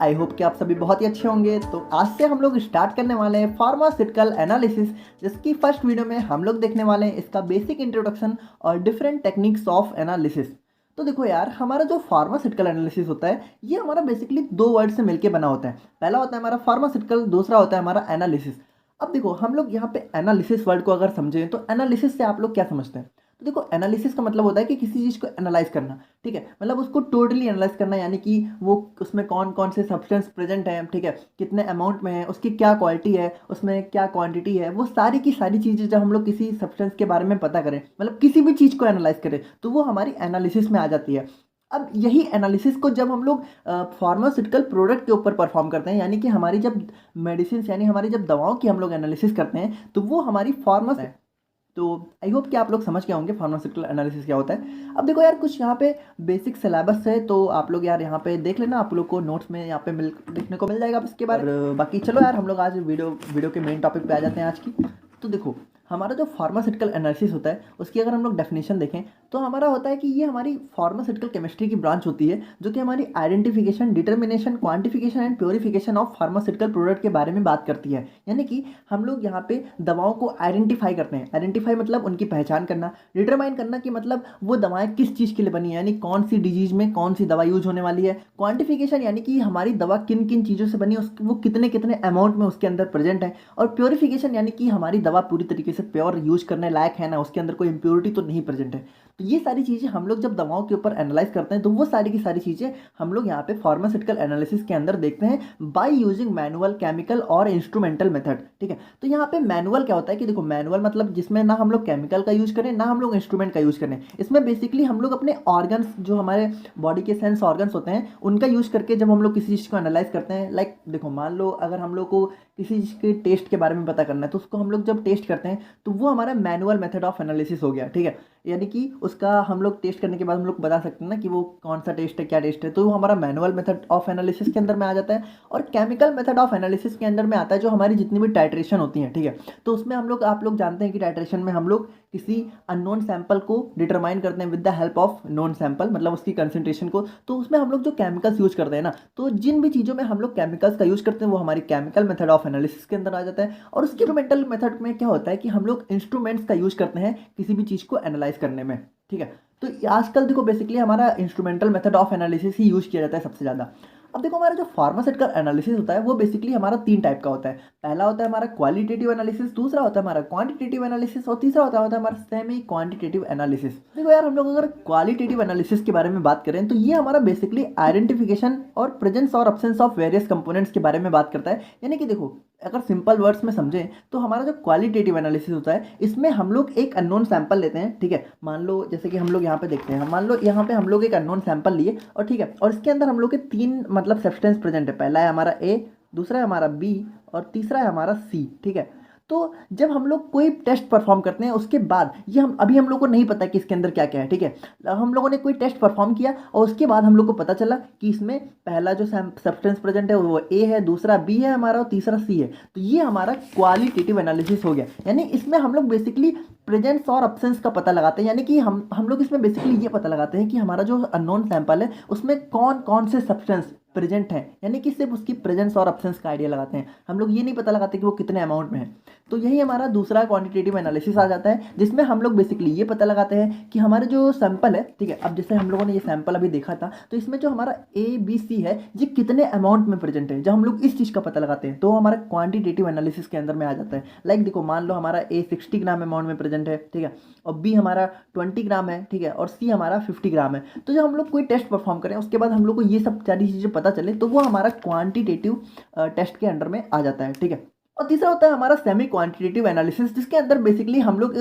आई hope कि आप सभी बहुत ही अच्छे होंगे। तो आज से हम लोग स्टार्ट करने वाले हैं फार्मास्यूटिकल एनालिसिस, जिसकी फर्स्ट वीडियो में हम लोग देखने वाले हैं इसका बेसिक इंट्रोडक्शन और डिफरेंट टेक्निक्स ऑफ एनालिसिस। तो देखो यार, हमारा जो फार्मास्यूटिकल एनालिसिस होता है ये हमारा बेसिकली दो वर्ड से मिलकर बना होता है। पहला होता है हमारा फार्मास्यूटिकल, दूसरा होता है हमारा एनालिसिस। अब देखो, हम लोग यहाँ पे एनालिसिस वर्ड को अगर समझें तो एनालिसिस से आप लोग क्या समझते हैं? तो देखो, एनालिसिस का मतलब होता है कि किसी चीज़ को एनालाइज करना, ठीक है, मतलब उसको टोटली एनालाइज करना, यानी कि वो उसमें कौन कौन से सब्सटेंस प्रेजेंट हैं, ठीक है, कितने अमाउंट में है, उसकी क्या क्वालिटी है, उसमें क्या क्वांटिटी है, वो सारी की सारी चीज़ें जब हम लोग किसी सब्सटेंस के बारे में पता करें, मतलब किसी भी चीज़ को एनालाइज करें, तो वो हमारी एनालिसिस में आ जाती है। अब यही एनालिसिस को जब हम लोग फार्मास्यूटिकल प्रोडक्ट के ऊपर परफॉर्म करते हैं, यानी कि हमारी जब मेडिसिन यानी हमारी जब दवाओं की हम लोग एनालिसिस करते हैं, तो वो हमारी फार्मा है। तो आई होप कि आप लोग समझ गए होंगे फार्मास्यूटिकल एनालिसिस क्या होता है। अब देखो यार, कुछ यहाँ पे बेसिक सिलेबस है, तो आप लोग यार यहाँ पे देख लेना, आप लोग को नोट्स में यहाँ पे देखने को मिल जाएगा इसके बारे में। बाकी चलो यार, हम लोग आज वीडियो के मेन टॉपिक पे आ जाते हैं आज की। तो देखो, हमारा जो फार्मास्यूटिकल एनालिसिस होता है उसकी अगर हम लोग डेफिनेशन देखें तो हमारा होता है कि ये हमारी फार्मास्यूटिकल केमिस्ट्री की ब्रांच होती है, जो कि हमारी identification, determination, quantification and purification of pharmaceutical product के बारे में बात करती है। यानी कि हम लोग यहाँ पे दवाओं को आइडेंटिफाई करते हैं। आइडेंटिफाई मतलब उनकी पहचान करना, डिटरमाइन करना कि मतलब वो दवाएं किस चीज़ के लिए बनी है, यानी कौन सी डिजीज में कौन सी दवा यूज होने वाली है। क्वांटिफिकेशन यानी कि हमारी दवा किन किन चीज़ों से बनी है, वो कितने कितने अमाउंट में उसके अंदर प्रेजेंट है। और प्योरीफिकेशन यानी कि हमारी दवा पूरी तरीके से प्योर यूज करने लायक है ना, उसके अंदर कोई इंप्योरिटी तो नहीं प्रेजेंट है। तो ये सारी चीज़ें हम लोग जब दवाओं के ऊपर एनालाइज करते हैं, तो वो सारी की सारी चीज़ें हम लोग यहाँ पे फार्मास्यूटिकल एनालिसिस के अंदर देखते हैं बाय यूजिंग मैनुअल, केमिकल और इंस्ट्रूमेंटल मेथड, ठीक है। तो यहाँ पे मैनुअल क्या होता है कि देखो, मैनुअल मतलब जिसमें ना हम लोग केमिकल का यूज करें, ना हम लोग इंस्ट्रूमेंट का यूज करें। इसमें बेसिकली हम लोग अपने ऑर्गन्स, जो हमारे बॉडी के सेंस ऑर्गन्स होते हैं, उनका यूज करके जब हम लोग किसी चीज़ को एनालाइज करते हैं, लाइक देखो, मान लो अगर हम लोग को किसी चीज़ के टेस्ट के बारे में पता करना है, तो उसको हम लोग जब टेस्ट करते हैं तो वो हमारा मैनुअल मेथड ऑफ एनालिसिस हो गया, ठीक है। यानी कि उसका हम लोग टेस्ट करने के बाद हम लोग बता सकते हैं ना कि वो कौन सा टेस्ट है, क्या टेस्ट है, तो वो हमारा मैनुअल मेथड ऑफ एनालिसिस के अंदर में आ जाता है। और केमिकल मेथड ऑफ एनालिसिस के अंदर में आता है जो हमारी जितनी भी टाइट्रेशन होती है, ठीक है। तो उसमें हम लोग, आप लोग जानते हैं कि टाइट्रेशन में हम लोग किसी अननोन सैंपल को डिटरमाइन करते हैं with the help of known sample, मतलब उसकी कंसंट्रेशन को। तो उसमें हम लोग जो केमिकल्स यूज करते हैं ना, तो जिन भी चीज़ों में हम लोग केमिकल्स का यूज करते हैं वो हमारी केमिकल मेथड ऑफ एनालिसिस के अंदर आ जाता है। और उसके इंस्ट्रूमेंटल मेथड में क्या होता है कि हम लोग इंस्ट्रूमेंट्स का यूज करते हैं किसी भी चीज़ को एनालाइज करने में, ठीक है। तो आजकल देखो, बेसिकली हमारा instrumental method of analysis he use किया जाता है सबसे ज़्यादा। अब देखो, हमारा जो फार्मास्यूटिकल एनालिसिस होता है वो बेसिकली हमारा 3 टाइप का होता है। पहला होता है हमारा क्वालिटेटिव एनालिसिस, दूसरा होता है हमारा क्वांटिटेटिव एनालिसिस, और तीसरा होता है हमारा सेमी क्वांटिटेटिव एनालिसिस। देखो यार, हम लोग अगर क्वालिटेटिव एनालिसिस के बारे में बात करें तो ये हमारा बेसिकली आइडेंटिफिकेशन और प्रेजेंस और अब्सेंस ऑफ वेरियस कंपोनेंट्स के बारे में बात करता है। यानी कि देखो, अगर सिंपल वर्ड्स में समझें तो हमारा जो क्वालिटेटिव एनालिसिस होता है, इसमें हम लोग एक अननोन सैंपल लेते हैं, ठीक है। मान लो जैसे कि हम लोग यहाँ पे देखते हैं, मान लो यहाँ पे हम लोग एक अननोन सैंपल लिए, और ठीक है, और इसके अंदर हम लोग के 3 मतलब सब्सटेंस प्रेजेंट है। पहला है हमारा ए, दूसरा है हमारा बी, और तीसरा है हमारा सी, ठीक है। तो जब हम लोग कोई टेस्ट परफॉर्म करते हैं, उसके बाद ये हम लोग को नहीं पता कि इसके अंदर क्या क्या है, ठीक है। हम लोगों ने कोई टेस्ट परफॉर्म किया और उसके बाद हम लोग को पता चला कि इसमें पहला जो सब्सटेंस प्रेजेंट है वो ए है, दूसरा बी है हमारा, और तीसरा सी है। तो ये हमारा क्वालिटेटिव एनालिसिस हो गया। यानी इसमें हम लोग बेसिकली प्रेजेंस और अब्सेंस का पता लगाते हैं। यानी कि हम लोग इसमें बेसिकली ये पता लगाते हैं कि हमारा जो अननोन सैंपल है उसमें कौन कौन से सब्सटेंस प्रेजेंट है, यानी कि सिर्फ उसकी प्रेजेंस और अब्सेंस का आइडिया लगाते हैं। हम लोग ये नहीं पता लगाते कि वो कितने अमाउंट में है। तो यही हमारा दूसरा क्वांटिटेटिव एनालिसिस आ जाता है, जिसमें हम लोग बेसिकली ये पता लगाते हैं कि हमारे जो सैंपल है, ठीक है। अब जैसे हम लोगों ने ये सैंपल अभी देखा था, तो इसमें जो हमारा ए बी सी है ये कितने अमाउंट में प्रेजेंट है, जब हम लोग इस चीज़ का पता लगाते हैं तो हमारा क्वांटिटेटिव एनालिसिस के अंदर में आ जाता है। लाइक देखो, मान लो हमारा ए 60 ग्राम अमाउंट में प्रेजेंट है, ठीक है, और बी हमारा 20 ग्राम है, ठीक है, और सी हमारा 50 ग्राम है। तो जब हम लोग कोई टेस्ट परफॉर्म करें उसके बाद हम लोग को ये सब सारी चीज़ें पता चले, तो वो हमारा क्वांटिटेटिव टेस्ट के अंडर में आ जाता है, ठीक है। और तीसरा होता है हमारा सेमी क्वांटिटेटिव एनालिसिस, जिसके अंदर बेसिकली हम लोग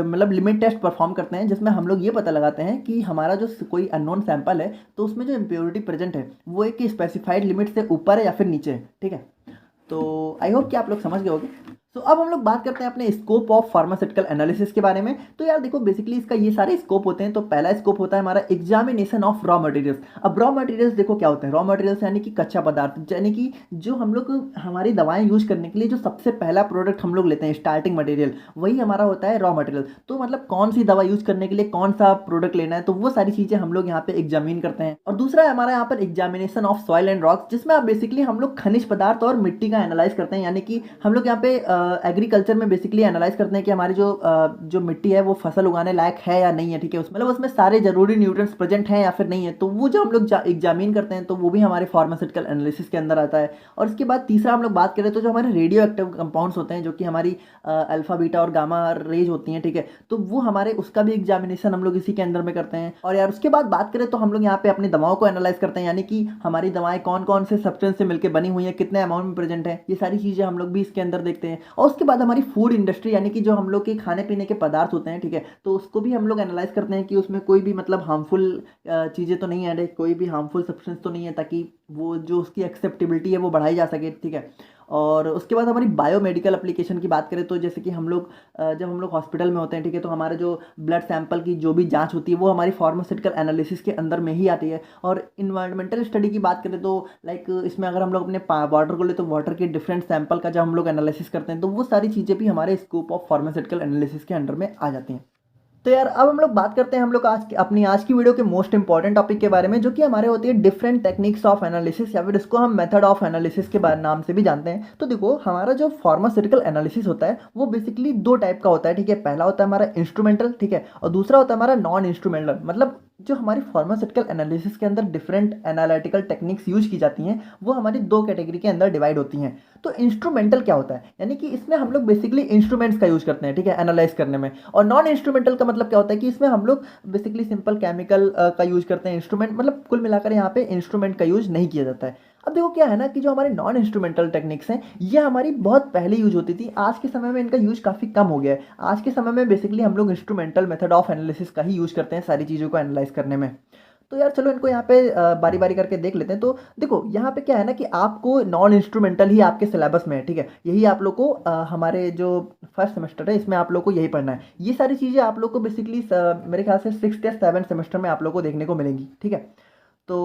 मतलब लिमिट टेस्ट परफॉर्म करते हैं, जिसमें हम लोग ये पता लगाते हैं कि हमारा जो कोई अननोन सैंपल है तो उसमें जो इम्प्योरिटी प्रेजेंट है वो एक स्पेसिफाइड लिमिट से ऊपर है या फिर नीचे है, ठीक है। तो आई होप कि आप लोग समझ गए होंगे। तो अब हम लोग बात करते हैं अपने स्कोप ऑफ फार्मास्यूटिकल एनालिसिस के बारे में। तो यार देखो बेसिकली इसका ये सारे स्कोप होते हैं। तो पहला स्कोप होता है हमारा एग्जामिनेशन ऑफ रॉ मटेरियल्स। अब रॉ मटेरियल्स देखो क्या होते हैं, रॉ मटेरियल्स यानी कि कच्चा पदार्थ, यानी कि जो हम लोग हमारी दवाएं यूज करने के लिए जो सबसे पहला प्रोडक्ट हम लोग लेते हैं, स्टार्टिंग मटेरियल, वही हमारा होता है रॉ मटेरियल। तो मतलब कौन सी दवा यूज करने के लिए कौन सा प्रोडक्ट लेना है, तो वो सारी चीजें हम लोग यहाँ पे एग्जामिन करते हैं। और दूसरा है हमारा यहाँ पर examination of soil and rocks, जिसमें आप बेसिकली हम लोग खनिज पदार्थ और मिट्टी का एनालाइज करते हैं। यानी कि हम लोग यहाँ पे एग्रीकल्चर में बेसिकली एनालाइज करते हैं कि हमारी जो मिट्टी है वो फसल उगाने लायक है या नहीं है, ठीक है, उसमें मतलब उसमें सारे जरूरी न्यूट्रिएंट्स प्रेजेंट हैं या फिर नहीं है। तो वो जो हम लोग एग्जामिन करते हैं तो वो भी हमारे फार्मास्यूटिकल एनालिसिस के अंदर आता है। और इसके बाद तीसरा हम लोग बात करें तो जो हमारे रेडियो एक्टिव कंपाउंड्स होते हैं, जो कि हमारी अल्फा बीटा और गामा रेज होती हैं, ठीक है, तो वो हमारे उसका भी एग्जामिनेशन हम लोग इसी के अंदर में करते हैं। और यार उसके बाद बात करें तो हम लोग यहाँ पे अपनी दवाओं को एनालाइज करते हैं, यानी कि हमारी दवाएं कौन कौन से सब्सटेंस से मिलकर बनी हुई है, कितने अमाउंट में प्रेजेंट है, ये सारी चीजें हम लोग भी इसके अंदर देखते हैं। और उसके बाद हमारी फूड इंडस्ट्री, यानी कि जो हम लोग के खाने पीने के पदार्थ होते हैं, ठीक है, तो उसको भी हम लोग एनालाइज करते हैं कि उसमें कोई भी मतलब हार्मफुल चीज़ें तो नहीं है, कोई भी हार्मफुल सब्सटेंस तो नहीं है, ताकि वो जो उसकी एक्सेप्टेबिलिटी है वो बढ़ाई जा सके, ठीक है। और उसके बाद हमारी बायोमेडिकल एप्लीकेशन की बात करें तो जैसे कि हम लोग जब हम लोग हॉस्पिटल में होते हैं, ठीक है, तो हमारे जो ब्लड सैंपल की जो भी जांच होती है वो हमारी फार्मास्यूटिकल एनालिसिस के अंदर में ही आती है। और इन्वायरमेंटल स्टडी की बात करें तो लाइक इसमें अगर हम लोग अपने वाटर को ले तो वाटर के डिफरेंट सैंपल का जब हम लोग एनालिसिस करते हैं तो वो सारी चीज़ें भी हमारे स्कोप ऑफ फार्मास्यूटिकल एनालिसिस के अंडर में आ जाती हैं। तो यार अब हम लोग बात करते हैं हम लोग अपनी आज की वीडियो के मोस्ट इंपॉर्टेंट टॉपिक के बारे में, जो कि हमारे होती है डिफरेंट टेक्निक्स ऑफ एनालिसिस, या फिर इसको हम मेथड ऑफ एनालिसिस के बारे नाम से भी जानते हैं। तो देखो हमारा जो फार्मास्यूटिकल एनालिसिस होता है वो बेसिकली दो टाइप का होता है, ठीक है। पहला होता है हमारा इंस्ट्रूमेंटल, ठीक है, और दूसरा होता है हमारा नॉन इंस्ट्रूमेंटल। मतलब जो हमारी फार्मास्यूटिकल एनालिसिस के अंदर डिफरेंट एनालिटिकल टेक्निक्स यूज की जाती हैं वो हमारी दो कैटेगरी के अंदर डिवाइड होती हैं। तो इंस्ट्रूमेंटल क्या होता है, यानी कि इसमें हम लोग बेसिकली इंस्ट्रूमेंट्स का यूज करते हैं, ठीक है, एनालाइज करने में। और नॉन इंस्ट्रूमेंटल का मतलब क्या होता है कि इसमें हम लोग बेसिकली सिंपल केमिकल का यूज करते हैं। इंस्ट्रूमेंट मतलब कुल मिलाकर यहाँ पे इंस्ट्रूमेंट का यूज नहीं किया जाता है। अब देखो क्या है ना कि जो हमारे नॉन इंस्ट्रूमेंटल टेक्निक्स हैं ये हमारी बहुत पहले यूज होती थी, आज के समय में इनका यूज काफ़ी कम हो गया है। आज के समय में बेसिकली हम लोग इंस्ट्रूमेंटल मेथड ऑफ एनालिसिस का ही यूज करते हैं सारी चीज़ों को एनालाइज करने में। तो यार चलो इनको यहाँ पे बारी बारी करके देख लेते हैं। तो देखो यहाँ पे क्या है ना कि आपको नॉन इंस्ट्रूमेंटल ही आपके सिलेबस में है, ठीक है, यही आप लोग को हमारे जो फर्स्ट सेमेस्टर है इसमें आप लोग को यही पढ़ना है। ये सारी चीज़ें आप लोग को बेसिकली मेरे ख्याल से 6th या 7th सेमेस्टर में आप लोग को देखने को मिलेंगी, ठीक है। तो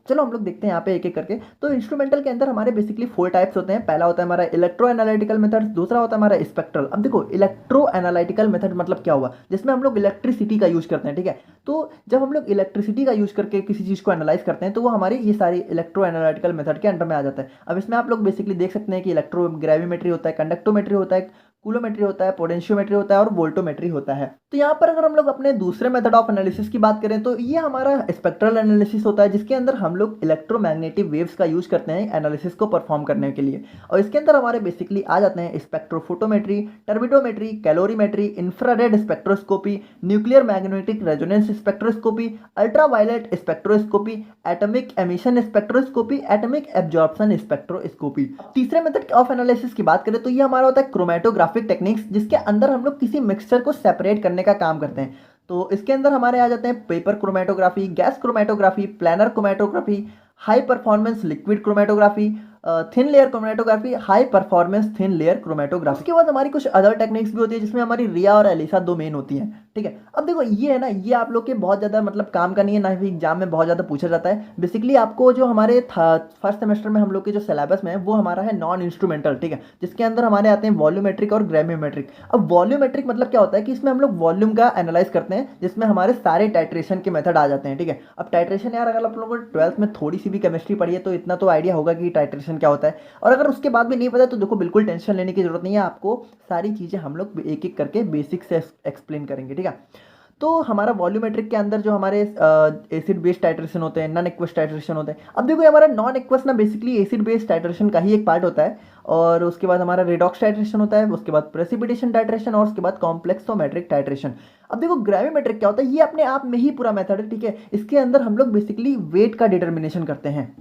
चलो हम लोग देखते हैं यहाँ पे एक एक करके। तो इंस्ट्रूमेंटल के अंदर हमारे बेसिकली 4 टाइप्स होते हैं। पहला होता है हमारा इलेक्ट्रो एनालिटिकल मेथड, दूसरा होता है हमारा स्पेक्ट्रल। अब देखो इलेक्ट्रो एनालिटिकल मेथड मतलब क्या हुआ, जिसमें हम लोग इलेक्ट्रिसिटी का यूज करते हैं, ठीक है। तो जब हम लोग इलेक्ट्रिसिटी का यूज करके किसी चीज़ को एनालाइज करते हैं तो वो हमारी ये सारी इलेक्ट्रो एनालिटिकल मेथड के अंडर में आ जाता है। अब इसमें आप लोग बेसिकली देख सकते हैं कि इलेक्ट्रो ग्रेविमेट्री होता है, कंडक्टोमेट्री होता है, कूलोमेट्री होता है, पोटेंशियोमेट्री होता है और वोल्टोमेट्री होता है। तो यहाँ पर अगर हम लोग अपने दूसरे मेथड ऑफ एनालिसिस की बात करें तो ये हमारा स्पेक्ट्रल एनालिसिस होता है, जिसके अंदर हम लोग इलेक्ट्रोमैग्नेटिक वेव्स का यूज करते हैं एनालिसिस को परफॉर्म करने के लिए। और इसके अंदर हमारे बेसिकली आ जाते हैं spectrophotometry, turbidimetry, calorimetry, infrared spectroscopy, nuclear magnetic resonance spectroscopy, ultraviolet spectroscopy, atomic emission spectroscopy, atomic absorption spectroscopy. तीसरे मेथड ऑफ एनालिसिस की बात करें तो ये हमारा होता है क्रोमेटोग्राफिक टेक्निक्स, जिसके अंदर हम लोग किसी मिक्सचर को सेपरेट करने का काम करते हैं। तो इसके अंदर हमारे आ जाते हैं paper chromatography, gas chromatography, planar chromatography, high performance liquid chromatography, thin layer chromatography, high performance thin layer chromatography. उसके बाद हमारी कुछ अदर टेक्निक्स भी होती है जिसमें हमारी रिया और एलिसा दो मेन होती हैं, ठीक है। अब देखो ये है ना, ये आप लोग के बहुत ज़्यादा मतलब काम का नहीं है, ना ही एग्जाम में बहुत ज़्यादा पूछा जाता है। बेसिकली आपको जो हमारे फर्स्ट सेमेस्टर में हम लोग के जो सिलेबस में है वो हमारा है नॉन इंस्ट्रूमेंटल, ठीक है, जिसके अंदर हमारे आते हैं वॉल्यूमेट्रिक और ग्रेविमेट्रिक। अब वॉल्यूमेट्रिक मतलब क्या होता है कि इसमें हम लोग वॉल्यूम का एनालाइज करते हैं, जिसमें हमारे सारे टाइट्रेशन के मेथड आ जाते हैं, ठीक है। अब टाइट्रेशन यार अगर आप लोगों को 12th में थोड़ी सी भी केमिस्ट्री पढ़ी है तो इतना तो आइडिया होगा कि टाइट्रेशन क्या होता है। और अगर उसके बाद भी नहीं पता तो देखो बिल्कुल टेंशन लेने की जरूरत नहीं है, आपको सारी चीज़ें हम लोग एक एक करके बेसिक से एक्सप्लेन करेंगे, ठीक है। तो हमारा वॉल्यूमेट्रिक के अंदर जो हमारे एसिड बेस्ड टाइट्रेशन होते हैं, नॉन एक्वस टाइट्रेशन होते हैं। अब देखो हमारा नॉन एक्वस ना बेसिकली एसिड बेस्ड टाइट्रेशन का ही एक पार्ट होता है। और उसके बाद हमारा रेडॉक्स टाइट्रेशन होता है, उसके बाद प्रेसिपिटेशन टाइट्रेशन और उसके बाद कॉम्प्लेक्सोमेट्रिक टाइट्रेशन। अब देखो ग्रेविमेट्रिक क्या होता है, ये अपने आप में ही पूरा मेथड है, ठीक है। इसके अंदर हम लोग बेसिकली वेट का डिटर्मिनेशन करते हैं।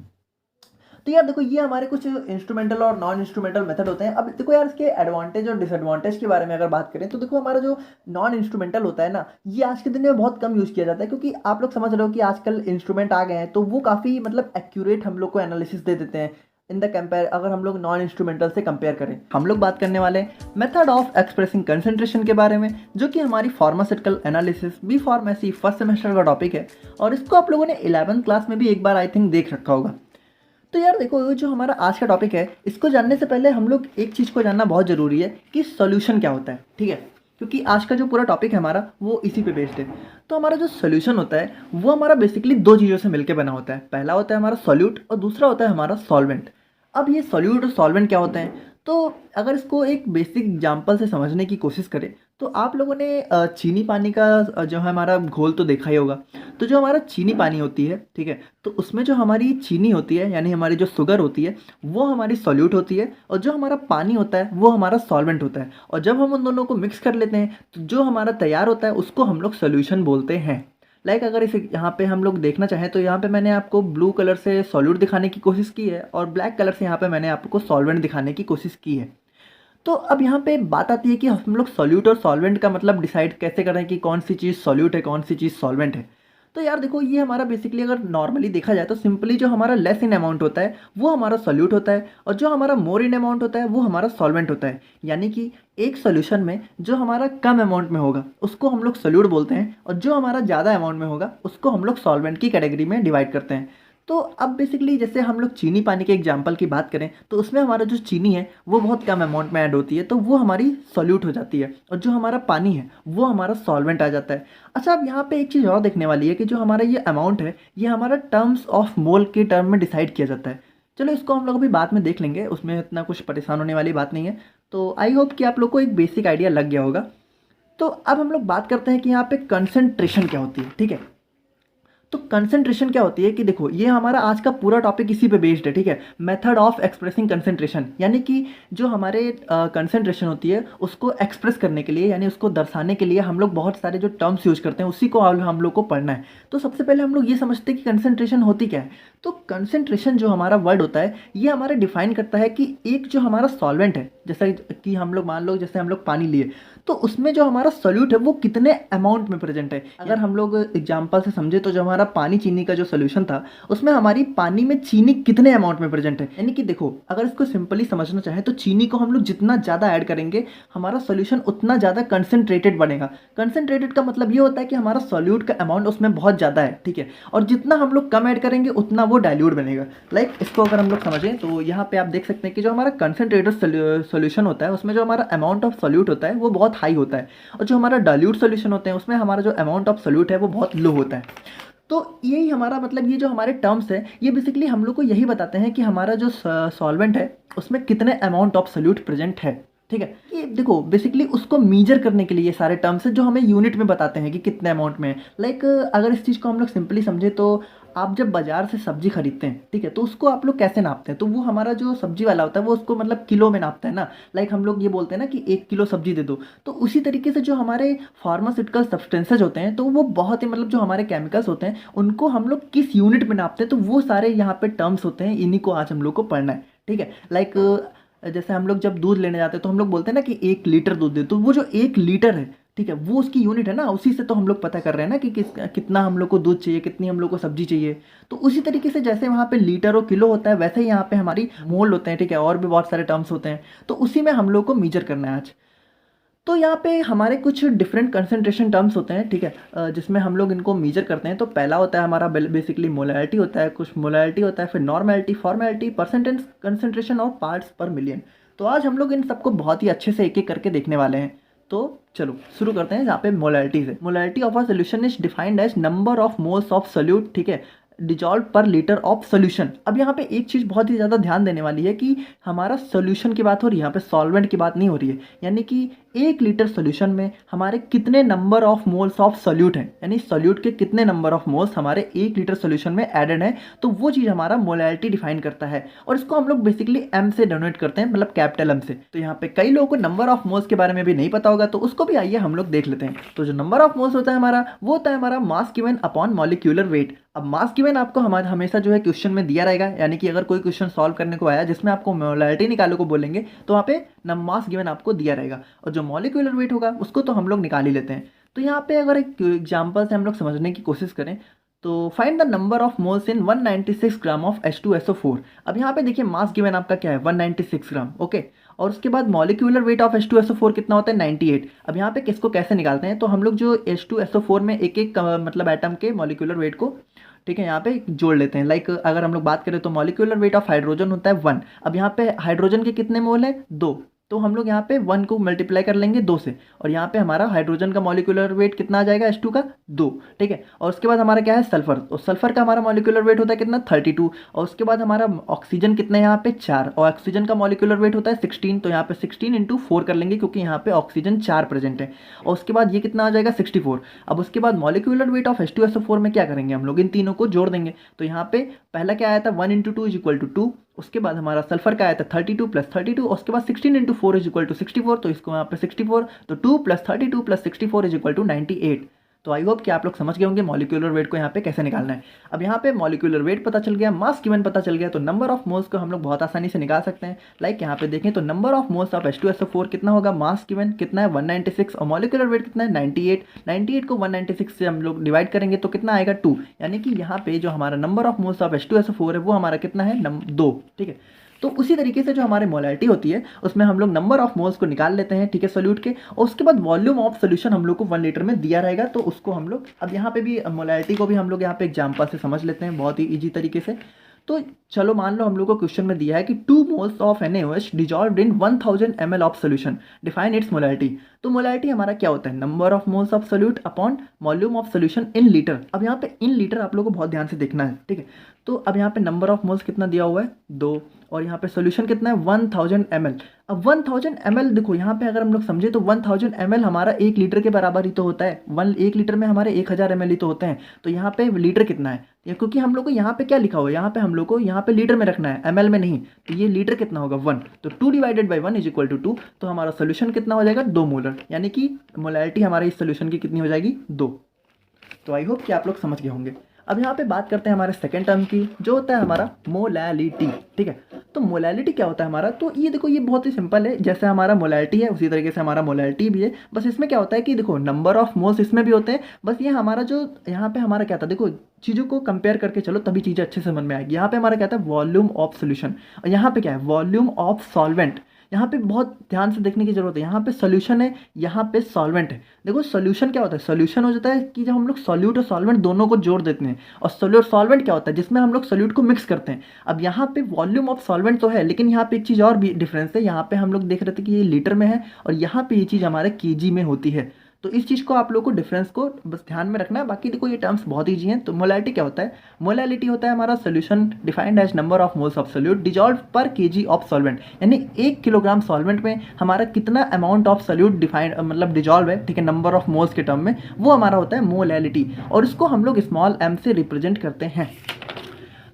तो यार देखो ये हमारे कुछ इंस्ट्रूमेंटल और नॉन इंस्ट्रूमेंटल मेथड होते हैं। अब देखो यार इसके एडवांटेज और डिसएडवांटेज के बारे में अगर बात करें तो देखो हमारा जो नॉन इंस्ट्रूमेंटल होता है ना, ये आज के दिन में बहुत कम यूज़ किया जाता है, क्योंकि आप लोग समझ रहे हो कि आजकल इंस्ट्रूमेंट आ गए हैं तो वो काफ़ी मतलब एक्यूरेट हम लोग को एनालिसिस दे देते हैं। इन द कंपेयर, अगर हम लोग नॉन इंस्ट्रूमेंटल से कंपेयर करें, हम लोग बात करने वाले हैं मेथड ऑफ एक्सप्रेसिंग कंसंट्रेशन के बारे में, जो कि हमारी pharmaceutical analysis B pharmacy first semester का टॉपिक है। और इसको आप लोगों ने 11th क्लास में भी एक बार आई थिंक देख रखा होगा। तो यार देखो, ये जो हमारा आज का टॉपिक है, इसको जानने से पहले हम लोग एक चीज़ को जानना बहुत ज़रूरी है कि सॉल्यूशन क्या होता है, ठीक है। क्योंकि आज का जो पूरा टॉपिक है हमारा, वो इसी पे बेस्ड है। तो हमारा जो सॉल्यूशन होता है वो हमारा बेसिकली दो चीज़ों से मिलकर बना होता है। पहला होता है हमारा सॉल्यूट और दूसरा होता है हमारा सॉल्वेंट। अब ये सॉल्यूट और सॉल्वेंट क्या होते हैं, तो अगर इसको एक बेसिक एग्जांपल से समझने की कोशिश करें तो आप लोगों ने चीनी पानी का जो है हमारा घोल तो देखा ही होगा। तो जो हमारा चीनी पानी होती है, ठीक है, तो उसमें जो हमारी चीनी होती है यानी हमारी जो शुगर होती है वो हमारी सॉल्यूट होती है, और जो हमारा पानी होता है वो हमारा सॉल्वेंट होता है। और जब हम उन दोनों को मिक्स कर लेते हैं तो जो हमारा तैयार होता है उसको हम लोग सोल्यूशन बोलते हैं। लाइक अगर इसे यहाँ पे हम लोग देखना चाहें तो यहाँ पे मैंने आपको ब्लू कलर से सॉल्यूट दिखाने की कोशिश की है और ब्लैक कलर से यहाँ पे मैंने आपको सॉल्वेंट दिखाने की कोशिश की है। तो अब यहाँ पे बात आती है कि हम लोग सॉल्यूट और सॉल्वेंट का मतलब डिसाइड कैसे करें कि कौन सी चीज़ सॉल्यूट है, कौन सी चीज़ सॉल्वेंट है। तो यार देखो, ये हमारा बेसिकली अगर नॉर्मली देखा जाए तो सिंपली जो हमारा लेस इन अमाउंट होता है वो हमारा सॉल्यूट होता है, और जो हमारा मोर इन अमाउंट होता है वो हमारा सॉल्वेंट होता है। यानी कि एक सॉल्यूशन में जो हमारा कम अमाउंट में होगा उसको हम लोग सॉल्यूट बोलते हैं, और जो हमारा ज़्यादा अमाउंट में होगा उसको हम लोग सॉल्वेंट की कैटेगरी में डिवाइड करते हैं। तो अब बेसिकली जैसे हम लोग चीनी पानी के एग्जाम्पल की बात करें तो उसमें हमारा जो चीनी है वो बहुत कम अमाउंट में ऐड होती है, तो वो हमारी सॉल्यूट हो जाती है, और जो हमारा पानी है वो हमारा सॉल्वेंट आ जाता है। अच्छा, अब यहाँ पे एक चीज़ और देखने वाली है कि जो हमारा ये अमाउंट है ये हमारा टर्म्स ऑफ मोल के टर्म में डिसाइड किया जाता है। चलो इसको हम लोग अभी बाद में देख लेंगे, उसमें इतना कुछ परेशान होने वाली बात नहीं है। तो आई होप कि आप लोग को एक बेसिक आइडिया लग गया होगा। तो अब हम लोग बात करते हैं कि यहाँ पे कंसंट्रेशन क्या होती है, ठीक है। तो कंसंट्रेशन क्या होती है कि देखो, ये हमारा आज का पूरा टॉपिक इसी पे बेस्ड है, ठीक है। मेथड ऑफ एक्सप्रेसिंग कंसंट्रेशन, यानी कि जो हमारे कंसंट्रेशन होती है उसको एक्सप्रेस करने के लिए यानी उसको दर्शाने के लिए हम लोग बहुत सारे जो टर्म्स यूज करते हैं उसी को हम लोग को पढ़ना है। तो सबसे पहले हम लोग ये समझते हैं कि कंसंट्रेशन होती क्या है। तो कंसंट्रेशन जो हमारा वर्ड होता है ये हमारा डिफाइन करता है कि एक जो हमारा सॉल्वेंट है, जैसा कि हम लोग मान लो जैसे हम लोग पानी लिए, तो उसमें जो हमारा सोल्यूट है वो कितने अमाउंट में प्रेजेंट है। अगर हम लोग एग्जांपल से समझे तो जो हमारा पानी चीनी का जो सोल्यूशन था उसमें हमारी पानी में चीनी कितने अमाउंट में प्रेजेंट है। यानी कि देखो, अगर इसको सिंपली समझना चाहें तो चीनी को हम लोग जितना ज़्यादा ऐड करेंगे हमारा सोल्यूशन उतना ज़्यादा कंसनट्रेटेड बनेगा। कंसनट्रेटेड का मतलब ये होता है कि हमारा सोल्यूट का अमाउंट उसमें बहुत ज़्यादा है, ठीक है। और जितना हम लोग कम ऐड करेंगे उतना वो डाइल्यूट बनेगा। लाइक इसको अगर हम लोग समझें तो यहाँ पे आप देख सकते हैं कि जो हमारा कंसनट्रेटेड सोल्यूशन होता है उसमें जो हमारा अमाउंट ऑफ सोल्यूट होता है वो बहुत हाई होता है, और जो हमारा डाइल्यूट सोल्यूशन होते हैं उसमें हमारा जो अमाउंट ऑफ सोल्यूट है वो बहुत लो होता है। तो यही हमारा मतलब, ये जो हमारे टर्म्स है ये बेसिकली हम लोग को यही बताते हैं कि हमारा जो सॉल्वेंट है उसमें कितने अमाउंट ऑफ सोल्यूट प्रेजेंट है, ठीक है। ये देखो बेसिकली उसको मीजर करने के लिए ये सारे टर्म्स है जो हमें यूनिट में बताते हैं कि कितने अमाउंट में है। लाइक अगर इस चीज़ को हम लोग सिंपली समझे तो आप जब बाजार से सब्जी खरीदते हैं, ठीक है, तो उसको आप लोग कैसे नापते हैं, तो वो हमारा जो सब्जी वाला होता है वो उसको मतलब किलो में नापता है ना। लाइक हम लोग ये बोलते हैं ना कि 1 किलो सब्जी दे दो। तो उसी तरीके से जो हमारे फार्मास्यूटिकल सब्सटेंसेज होते हैं तो वो बहुत ही मतलब जो हमारे केमिकल्स होते हैं उनको हम लोग किस यूनिट में नापते हैं, तो वो सारे यहाँ पे टर्म्स होते हैं, इन्हीं को आज हम लोग को पढ़ना है, ठीक है। लाइक जैसे हम लोग जब दूध लेने जाते हैं तो हम लोग बोलते हैं ना कि 1 लीटर दूध दे, तो वो जो 1 लीटर है, ठीक है, वो उसकी यूनिट है ना, उसी से तो हम लोग पता कर रहे हैं ना कि कितना हम लोग को दूध चाहिए, कितनी हम लोग को सब्जी चाहिए। तो उसी तरीके से जैसे वहाँ पे लीटर और किलो होता है वैसे ही यहाँ पे हमारी मोल होते हैं, ठीक है, और भी बहुत सारे टर्म्स होते हैं, तो उसी में हम लोग को मीजर करना है आज। तो यहाँ पे हमारे कुछ डिफरेंट कंसंट्रेशन टर्म्स होते हैं, ठीक है, जिसमें हम लोग इनको मीजर करते हैं। तो पहला होता है हमारा बेसिकली मोलैरिटी होता है, कुछ मोलैरिटी होता है, फिर नॉर्मैलिटी, फॉर्मैलिटी, परसेंटेज कंसंट्रेशन और पार्ट्स पर मिलियन। तो आज हम लोग इन सबको बहुत ही अच्छे से एक एक करके देखने वाले हैं। तो चलो शुरू करते हैं। यहाँ पे मोलैरिटी से, molarity of a solution is defined as number of moles of solute, ठीक है, डिजॉल्व पर लीटर ऑफ सोल्यूशन। अब यहाँ पे एक चीज़ बहुत ही ज़्यादा ध्यान देने वाली है कि हमारा सोल्यूशन की बात हो रही है, यहाँ पे सॉल्वेंट की बात नहीं हो रही है। यानी कि 1 लीटर सोल्यूशन में हमारे कितने number of moles of solute हैं, यानी सोल्यूट के कितने नंबर ऑफ मोल्स हमारे 1 लीटर सोल्यूशन में एडेड है, तो वो चीज़ हमारा मोलैरिटी डिफाइन करता है। और इसको हम लोग बेसिकली एम से डोनेट करते हैं, मतलब कैपिटल एम से। तो यहाँ पे कई लोगों को नंबर ऑफ मोल्स के बारे में भी नहीं पता होगा, तो उसको भी आइए हम लोग देख लेते हैं। तो जो नंबर ऑफ मोल्स होता है हमारा, वो होता है हमारा मास गिवन अपॉन मॉलिक्यूलर वेट। अब मास गिवन आपको हमारा हमेशा जो है क्वेश्चन में दिया रहेगा, यानी कि अगर कोई क्वेश्चन सॉल्व करने को आया जिसमें आपको मोलैरिटी निकालो को बोलेंगे तो वहाँ पे मास गिवन आपको दिया रहेगा, और जो मॉलिक्यूलर वेट होगा उसको तो हम लोग निकाल ही लेते हैं। तो यहाँ पे अगर एक एग्जांपल से हम लोग समझने की कोशिश करें तो find the number of moles in 196 gram of H2SO4। अब यहाँ पे देखिए मास गिवन आपका क्या है 196 ग्राम, ओके। और उसके बाद मॉलिक्यूलर वेट ऑफ H2SO4 कितना होता है 98। अब यहाँ पे किसको कैसे निकालते हैं, तो हम लोग जो H2SO4 में एक एक मतलब एटम के मॉलिक्यूलर वेट को, ठीक है, यहाँ पे जोड़ लेते हैं। लाइक अगर हम लोग बात करें तो मॉलिक्यूलर वेट ऑफ हाइड्रोजन होता है 1। अब यहाँ पे हाइड्रोजन के कितने मोल है 2, तो हम लोग यहाँ पे 1 को मल्टीप्लाई कर लेंगे 2 से, और यहाँ पे हमारा हाइड्रोजन का मॉलिक्यूलर वेट कितना आ जाएगा H2 का 2, ठीक है। और उसके बाद हमारा क्या है सल्फर, तो सल्फर का हमारा मॉलिक्यूलर वेट होता है कितना 32। और उसके बाद हमारा ऑक्सीजन कितना है यहाँ पे 4, और ऑक्सीजन का मॉलिक्यूलर वेट होता है 16, तो यहाँ पे 16 इंटू 4 कर लेंगे क्योंकि यहाँ पे ऑक्सीजन 4 प्रेजेंट है। और उसके बाद ये कितना आ जाएगा 64। अब उसके बाद मॉलिक्यूलर वेट ऑफ H2SO4 में क्या करेंगे हम लोग, इन तीनों को जोड़ देंगे। तो यहाँ पे पहला क्या आया था 1 इंटू 2 इज इक्वल टू 2। उसके बाद हमारा सल्फर का आया था 32 प्लस 32, उसके बाद 16 इंटू 4 इज इक्वल टू 64, तो इसको यहाँ पे 64, तो 2 plus 32 plus 64 is equal to 98। तो आई होप कि आप लोग समझ गए होंगे मॉलिक्यूलर वेट को यहाँ पे कैसे निकालना है। अब यहाँ पे मॉलिक्यूलर वेट पता चल गया, मास गिवन पता चल गया, तो नंबर ऑफ मोल्स को हम लोग बहुत आसानी से निकाल सकते हैं। लाइक यहाँ पे देखें तो number of moles of H2SO4 कितना होगा, मास गिवन कितना है 196 और मॉलिक्यूलर वेट कितना है 98। 98 को 196 से हम लोग डिवाइड करेंगे तो कितना आएगा 2, यानी कि यहाँ पे जो हमारा number of moles of H2SO4 है वो हमारा कितना है 2, ठीक है। तो उसी तरीके से जो हमारे मोलैलिटी होती है उसमें हम लोग नंबर ऑफ मोल्स को निकाल लेते हैं, ठीक है, सोल्यूट के। और उसके बाद वॉल्यूम ऑफ सोल्यूशन हम लोग को 1 लीटर में दिया रहेगा, तो उसको हम लोग अब यहाँ पे भी मोलैलिटी को भी हम लोग यहाँ पे एग्जाम्पल से समझ लेते हैं बहुत ही ईजी तरीके से। तो चलो मान लो हम लोग को क्वेश्चन में दिया है कि 2 moles of NaOH dissolved in 1000 ml of solution, define it's molality. तो मोलैलिटी हमारा क्या होता है, number of moles of solute upon volume of solution in litre. अब यहाँ पे इन लीटर आप लोग को बहुत ध्यान से देखना है, ठीक है। तो अब यहाँ पे नंबर ऑफ मोल्स कितना दिया हुआ है 2, और यहाँ पे सोल्यूशन कितना है 1000 ml। अब 1000 ml देखो यहाँ पे अगर हम लोग समझे तो 1000 ml हमारा 1 लीटर के बराबर ही तो होता है। 1 लीटर में हमारे 1000 ml ही तो होते हैं। तो यहाँ पे लीटर कितना है, क्योंकि हम लोग को यहाँ पे क्या लिखा हुआ है, यहाँ पे हम लोग को यहाँ पे लीटर में रखना है ml में नहीं। तो ये लीटर कितना होगा 1, तो 2 divided by 1 is equal to 2। तो हमारा सोल्यूशन कितना हो जाएगा 2 मोलर, यानी कि मोलैलिटी हमारे इस सोल्यूशन की कितनी हो जाएगी 2। तो आई होप कि आप लोग समझ गए होंगे। अब यहाँ पे बात करते हैं हमारे सेकेंड टर्म की, जो होता है हमारा मोलैलिटी, ठीक है। तो मोलैलिटी क्या होता है हमारा, तो ये देखो ये बहुत ही सिंपल है, जैसे हमारा मोलैलिटी है उसी तरीके से हमारा मोलैलिटी भी है। बस इसमें क्या होता है कि देखो नंबर ऑफ मोल्स इसमें भी होते हैं, बस ये हमारा जो यहाँ पे हमारा क्या था, देखो चीज़ों को कंपेयर करके चलो तभी चीज़ें अच्छे से समझ में आएगी। यहाँ पे हमारा क्या था वॉल्यूम ऑफ सोल्यूशन, और यहाँ पे क्या है वॉल्यूम ऑफ सॉल्वेंट। यहाँ पे बहुत ध्यान से देखने की जरूरत है, यहाँ पे सोल्यूशन है, यहाँ पे सॉल्वेंट है। देखो सोल्यूशन क्या होता है, सोल्यूशन हो जाता है कि जब हम लोग सॉल्यूट और सॉल्वेंट दोनों को जोड़ देते हैं, और सोल्यूट सॉल्वेंट क्या होता है जिसमें हम लोग सोल्यूट को मिक्स करते हैं। अब यहाँ पे वॉल्यूम ऑफ सॉल्वेंट तो है, लेकिन यहाँ पे एक चीज़ और भी डिफरेंस है। यहाँ पे हम लोग देख रहे थे कि ये लीटर में है, और यहाँ पे ये चीज़ हमारे केजी में होती है। तो इस चीज़ को आप लोग को डिफरेंस को बस ध्यान में रखना है। बाकी देखो ये टर्म्स बहुत ईजी हैं। तो मोलैलिटी क्या होता है, मोलैलिटी होता है हमारा solution defined as number of moles of solute dissolve per KG of solvent, यानी 1 किलोग्राम सॉल्वेंट में हमारा कितना अमाउंट ऑफ सोल्यूट डिफाइंड मतलब डिजॉल्व है, ठीक है, नंबर ऑफ मोल्स के टर्म में, वो हमारा होता है मोलैलिटी। और इसको हम लोग स्मॉल m से रिप्रेजेंट करते हैं।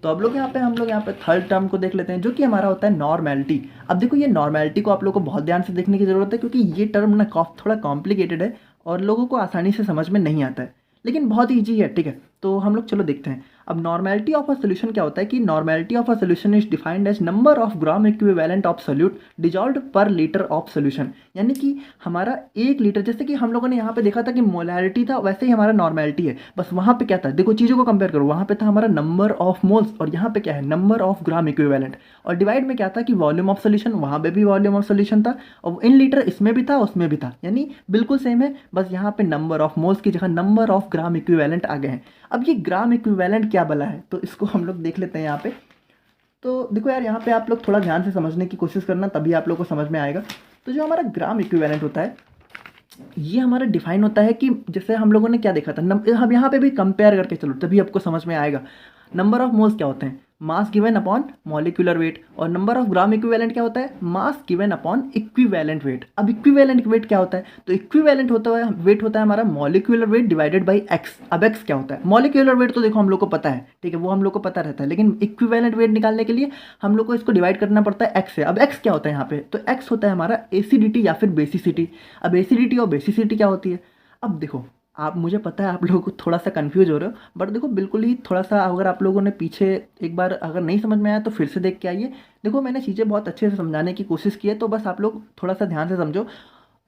तो अब लोग हम लोग यहाँ पे थर्ड टर्म को देख लेते हैं, जो कि हमारा होता है नॉर्मेलिटी। अब देखो ये नॉर्मेलिटी को आप लोग को बहुत ध्यान से देखने की जरूरत है, क्योंकि ये टर्म ना थोड़ा कॉम्प्लिकेटेड है और लोगों को आसानी से समझ में नहीं आता है, लेकिन बहुत ईजी है, ठीक है। तो हम लोग चलो देखते हैं। अब नॉर्मेलिटी ऑफ अ सोल्यूशन क्या होता है कि normality of a solution is defined as number of gram equivalent of solute dissolved per litre of solution, यानी कि हमारा 1 लीटर, जैसे कि हम लोगों ने यहाँ पे देखा था कि मोलैलिटी था, वैसे ही हमारा नॉर्मेलिटी है। बस वहाँ पे क्या था, देखो चीज़ों को कंपेयर करो, वहाँ पे था हमारा नंबर ऑफ मोल्स, और यहाँ पे क्या है नंबर ऑफ ग्राम इक्विवेलेंट। और डिवाइड में क्या था कि वॉल्यूम ऑफ सोल्यूशन, वहाँ पे भी वॉल्यूम ऑफ सोल्यूशन था, और इन लीटर इसमें भी था उसमें भी था, यानी बिल्कुल सेम है। बस यहाँ पे नंबर ऑफ मोल्स की जगह नंबर ऑफ ग्राम इक्विवेलेंट आ गए हैं। अब ये ग्राम इक्विवेलेंट क्या बला है, तो इसको हम लोग देख लेते हैं यहाँ पे। तो देखो यार यहाँ पे आप लोग थोड़ा ध्यान से समझने की कोशिश करना, तभी आप लोग को समझ में आएगा। तो जो हमारा ग्राम इक्विवेलेंट होता है, ये हमारा डिफाइन होता है कि जैसे हम लोगों ने क्या देखा था, हम यहाँ पे भी कंपेयर करके चलो तभी आपको समझ में आएगा। नंबर ऑफ मोल्स क्या होते हैं, मास गिवन अपॉन मॉलिक्यूलर वेट, और नंबर ऑफ ग्राम इक्विवेलेंट क्या होता है, mass given upon equivalent wait. अब इक्विवेलेंट वेट क्या होता है, तो इक्विवेलेंट होता है वेट होता है हमारा molecular weight divided by x. अब एक्स क्या होता है, मॉलिक्यूलर वेट तो देखो हम लोग को पता है, ठीक है, वो हम लोग को पता रहता है, लेकिन इक्विवेलेंट वेट निकालने के लिए हम लोग को इसको डिवाइड करना पड़ता है एक्स से। अब एक्स क्या होता है यहाँ पे, तो एक्स होता है हमारा एसिडिटी या फिर बेसिसिटी। अब एसिडिटी और बेसिसिटी क्या होती है, अब देखो आप, मुझे पता है आप लोगों को थोड़ा सा कंफ्यूज हो रहे हो, बट देखो बिल्कुल ही थोड़ा सा, अगर आप लोगों ने पीछे एक बार अगर नहीं समझ में आया तो फिर से देख के आइए। देखो मैंने चीज़ें बहुत अच्छे से समझाने की कोशिश की है, तो बस आप लोग थोड़ा सा ध्यान से समझो।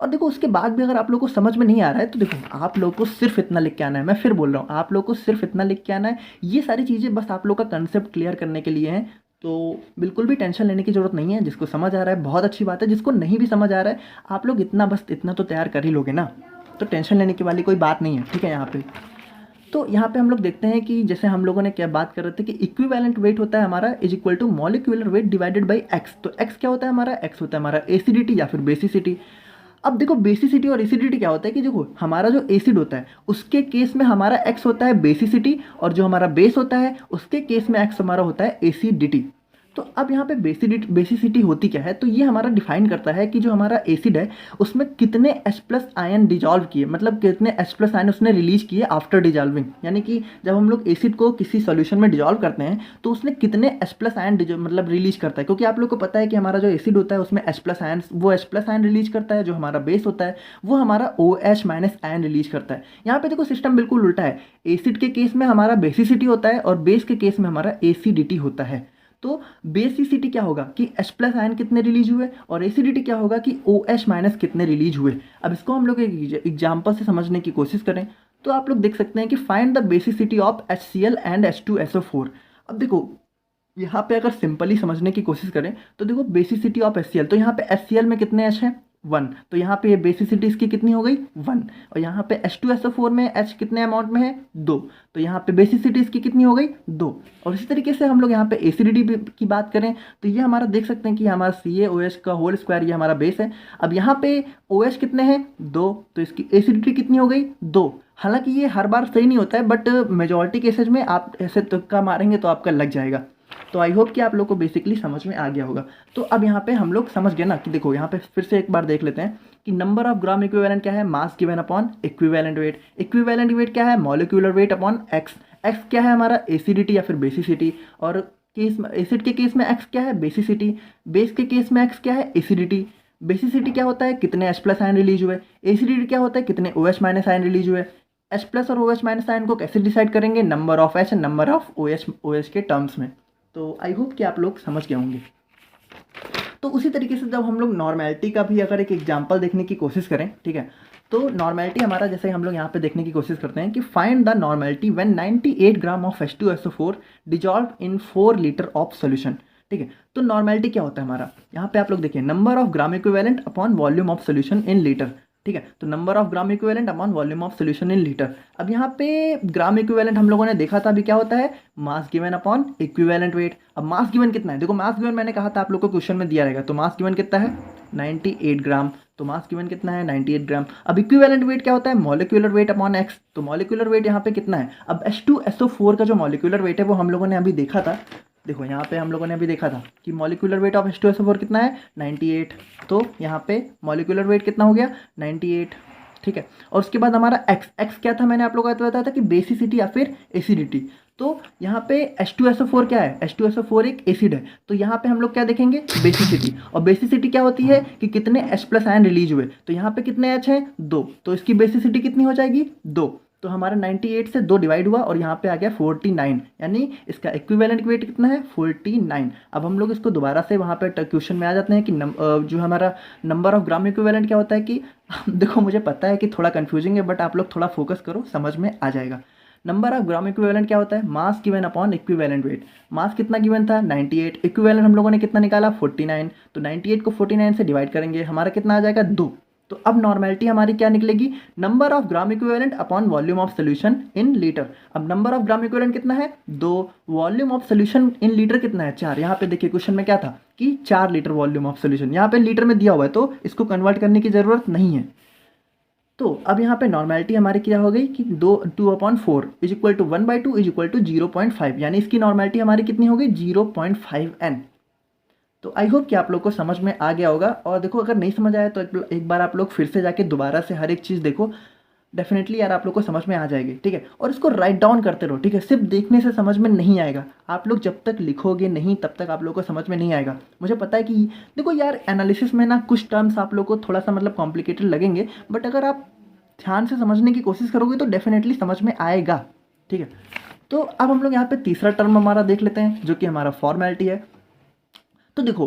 और देखो उसके बाद भी अगर आप लोग को समझ में नहीं आ रहा है तो देखो आप लोग को सिर्फ इतना लिख के आना है। मैं फिर बोल रहा हूँ, आप लोग को सिर्फ इतना लिख के आना है। ये सारी चीज़ें बस आप लोग का कंसेप्ट क्लियर करने के लिए हैं। तो बिल्कुल भी टेंशन लेने की ज़रूरत नहीं है। जिसको समझ आ रहा है बहुत अच्छी बात है, जिसको नहीं भी समझ आ रहा है आप लोग इतना बस इतना तो तैयार कर ही लोगे ना, तो टेंशन लेने की वाली कोई बात नहीं है, ठीक है। यहाँ पे तो यहाँ पे हम लोग देखते हैं कि जैसे हम लोगों ने क्या बात कर रहे थे कि इक्विवेलेंट वेट होता है हमारा is equal to molecular weight divided by X. तो एक्स क्या होता है हमारा, एक्स होता है हमारा एसिडिटी या फिर बेसिसिटी। अब देखो बेसिसिटी और एसिडिटी क्या होता है कि देखो हमारा जो एसिड होता है उसके केस में हमारा एक्स होता है बेसिसिटी, और जो हमारा बेस होता है उसके केस में एक्स हमारा होता है एसिडिटी। तो अब यहाँ पे बेसिसिटी होती क्या है, तो ये हमारा डिफाइन करता है कि जो हमारा एसिड है उसमें कितने H प्लस आयन डिजॉल्व किए, मतलब कितने H प्लस आयन उसने रिलीज किए आफ्टर डिजॉल्विंग। यानी कि जब हम लोग एसिड को किसी सॉल्यूशन में डिजॉल्व करते हैं तो उसने कितने H प्लस आयन मतलब रिलीज करता है, क्योंकि आप लोग को पता है कि हमारा जो एसिड होता है उसमें H प्लस आयन, वो H प्लस आयन रिलीज करता है। जो हमारा बेस होता है वो हमारा OH माइनस आयन रिलीज करता है। यहाँ पे देखो सिस्टम बिल्कुल उल्टा है। एसिड के केस में हमारा बेसिसिटी होता है और बेस के केस में हमारा एसिडिटी होता है। तो बेसिसिटी क्या होगा कि H प्लस आयन कितने रिलीज हुए, और एसिडिटी क्या होगा कि OH माइनस कितने रिलीज हुए। अब इसको हम लोग एक एग्जाम्पल से समझने की कोशिश करें तो आप लोग देख सकते हैं कि find the basicity of HCl and H2SO4। अब देखो यहाँ पे अगर सिंपली समझने की कोशिश करें तो देखो बेसिसिटी ऑफ HCl, तो यहाँ पे HCl में कितने H हैं, 1, तो यहाँ पे बेसिसिटी इसकी कितनी हो गई 1। और यहाँ पे H2SO4 में H कितने अमाउंट में है 2, तो यहाँ पे बेसिसिटी इसकी कितनी हो गई 2। और इसी तरीके से हम लोग यहाँ पे एसिडिटी की बात करें तो ये हमारा देख सकते हैं कि हमारा CaOH का होल स्क्वायर ये हमारा बेस है। अब यहाँ पे OH कितने हैं 2, तो इसकी एसिडिटी कितनी हो गई 2। हालांकि ये हर बार सही नहीं होता है, बट मेजॉरिटी केसेज में आप ऐसे तुक्का मारेंगे तो आपका लग जाएगा। तो आई होप कि आप लोग को बेसिकली समझ में आ गया होगा। तो अब यहाँ पे हम लोग समझ गए ना कि देखो यहाँ पे फिर से एक बार देख लेते हैं कि नंबर ऑफ ग्राम इक्विवेलेंट क्या है, mass given upon equivalent wait. Equivalent weight क्या है, molecular weight upon x. X क्या है हमारा एसिडिटी या फिर बेसिसिटी, और केस एसिड के केस में एक्स क्या है बेसिसिटी, बेस के केस में एक्स क्या है एसिडिटी। बेसिसिटी क्या होता है कितने H प्लस आयन रिलीज हुए, एसिडिटी क्या होता है कितने OH माइनस आयन रिलीज हुए। H प्लस और OH माइनस आयन को कैसे डिसाइड करेंगे, number of H number of OH के टर्म्स में। तो आई होप कि आप लोग समझ गए होंगे। तो उसी तरीके से जब हम लोग नॉर्मेलिटी का भी अगर एक एग्जांपल देखने की कोशिश करें, ठीक है, तो नॉर्मेलिटी हमारा जैसे हम लोग यहाँ पे देखने की कोशिश करते हैं कि find the normality when 98 gram of H2SO4 dissolve in 4 litre of solution. ठीक है, तो नॉर्मेलिटी क्या होता है हमारा, यहाँ पे आप लोग देखिए number of gram equivalent upon volume of solution in litre. ठीक है, तो number of gram equivalent upon volume of solution in litre. अब यहाँ पे ग्राम इक्विवेलेंट हम लोगों ने देखा था अभी क्या होता है, mass given upon equivalent wait. अब मास गिवन कितना है, देखो मास गिवन मैंने कहा था आप लोग को क्वेश्चन में दिया रहेगा, तो मास गिवन कितना है 98 ग्राम, तो मास गिवन कितना है 98 ग्राम। अब इक्विवेलेंट वेट क्या होता है, मॉलिक्यूलर वेट अपॉन एक्स, तो मॉलिक्यूलर वेट यहाँ पे कितना है। अब H2SO4 का जो मॉलिक्यूलर वेट है वो हम लोगों ने अभी देखा था, देखो यहाँ पे हम लोगों ने अभी देखा था कि मॉलिक्यूलर वेट ऑफ H2SO4 कितना है 98, तो यहाँ पे मॉलिक्यूलर वेट कितना हो गया 98। ठीक है, और उसके बाद हमारा एक्स क्या था, मैंने आप लोगों को बताया था कि बेसिसिटी या फिर एसिडिटी। तो यहाँ पे H2SO4 क्या है, H2SO4 एक एसिड है, तो यहाँ पे हम लोग क्या देखेंगे बेसिसिटी। और बेसिसिटी क्या होती है कि कितने H प्लस आयन रिलीज हुए, तो यहाँ पे कितने H हैं 2, तो इसकी बेसिसिटी कितनी हो जाएगी 2। तो हमारा 98 से 2 डिवाइड हुआ और यहाँ पे आ गया 49, यानी इसका इक्विवेलेंट वेट कितना है 49। अब हम लोग इसको दोबारा से वहाँ पे क्वेश्चन में आ जाते हैं कि जो हमारा नंबर ऑफ ग्राम इक्विवेलेंट क्या होता है कि देखो मुझे पता है कि थोड़ा कन्फ्यूजिंग है, बट आप लोग थोड़ा फोकस करो समझ में आ जाएगा। नंबर ऑफ ग्राम इक्विवेलेंट क्या होता है, mass given upon equivalent weight. Mass कितना गिवन था 98, इक्विवेलेंट हम लोगों ने कितना निकाला 49, तो 98 को 49 से डिवाइड करेंगे हमारा कितना आ जाएगा 2। तो अब नॉर्मेलिटी हमारी क्या निकलेगी, number of gram equivalent upon volume of solution in litre. अब नंबर ऑफ ग्राम इक्विवेलेंट कितना है 2, volume of solution in litre कितना है 4। यहाँ पे देखिए क्वेश्चन में क्या था कि 4 लीटर वॉल्यूम ऑफ सोल्यूशन, यहाँ पे लीटर में दिया हुआ है तो इसको कन्वर्ट करने की जरूरत नहीं है। तो अब यहाँ पे नॉर्मेलिटी हमारी क्या हो गई कि 2/4 is equal to 1/2 is equal to 0.5, यानी इसकी नॉर्मेलिटी हमारी कितनी हो गई 0.5 n। तो आई होप कि आप लोग को समझ में आ गया होगा। और देखो अगर नहीं समझ आया तो एक बार आप लोग फिर से जाके दोबारा से हर एक चीज़ देखो, डेफिनेटली यार आप लोग को समझ में आ जाएगी। ठीक है, और इसको राइट डाउन करते रहो। ठीक है, सिर्फ देखने से समझ में नहीं आएगा, आप लोग जब तक लिखोगे नहीं तब तक आप लोग को समझ में नहीं आएगा। मुझे पता है कि देखो यार एनालिसिस में ना कुछ टर्म्स आप लोग को थोड़ा सा मतलब कॉम्प्लिकेटेड लगेंगे, बट अगर आप ध्यान से समझने की कोशिश करोगे तो डेफिनेटली समझ में आएगा। ठीक है, तो अब हम लोग यहाँ पे तीसरा टर्म हमारा देख लेते हैं जो कि हमारा फॉर्मेलिटी है। तो देखो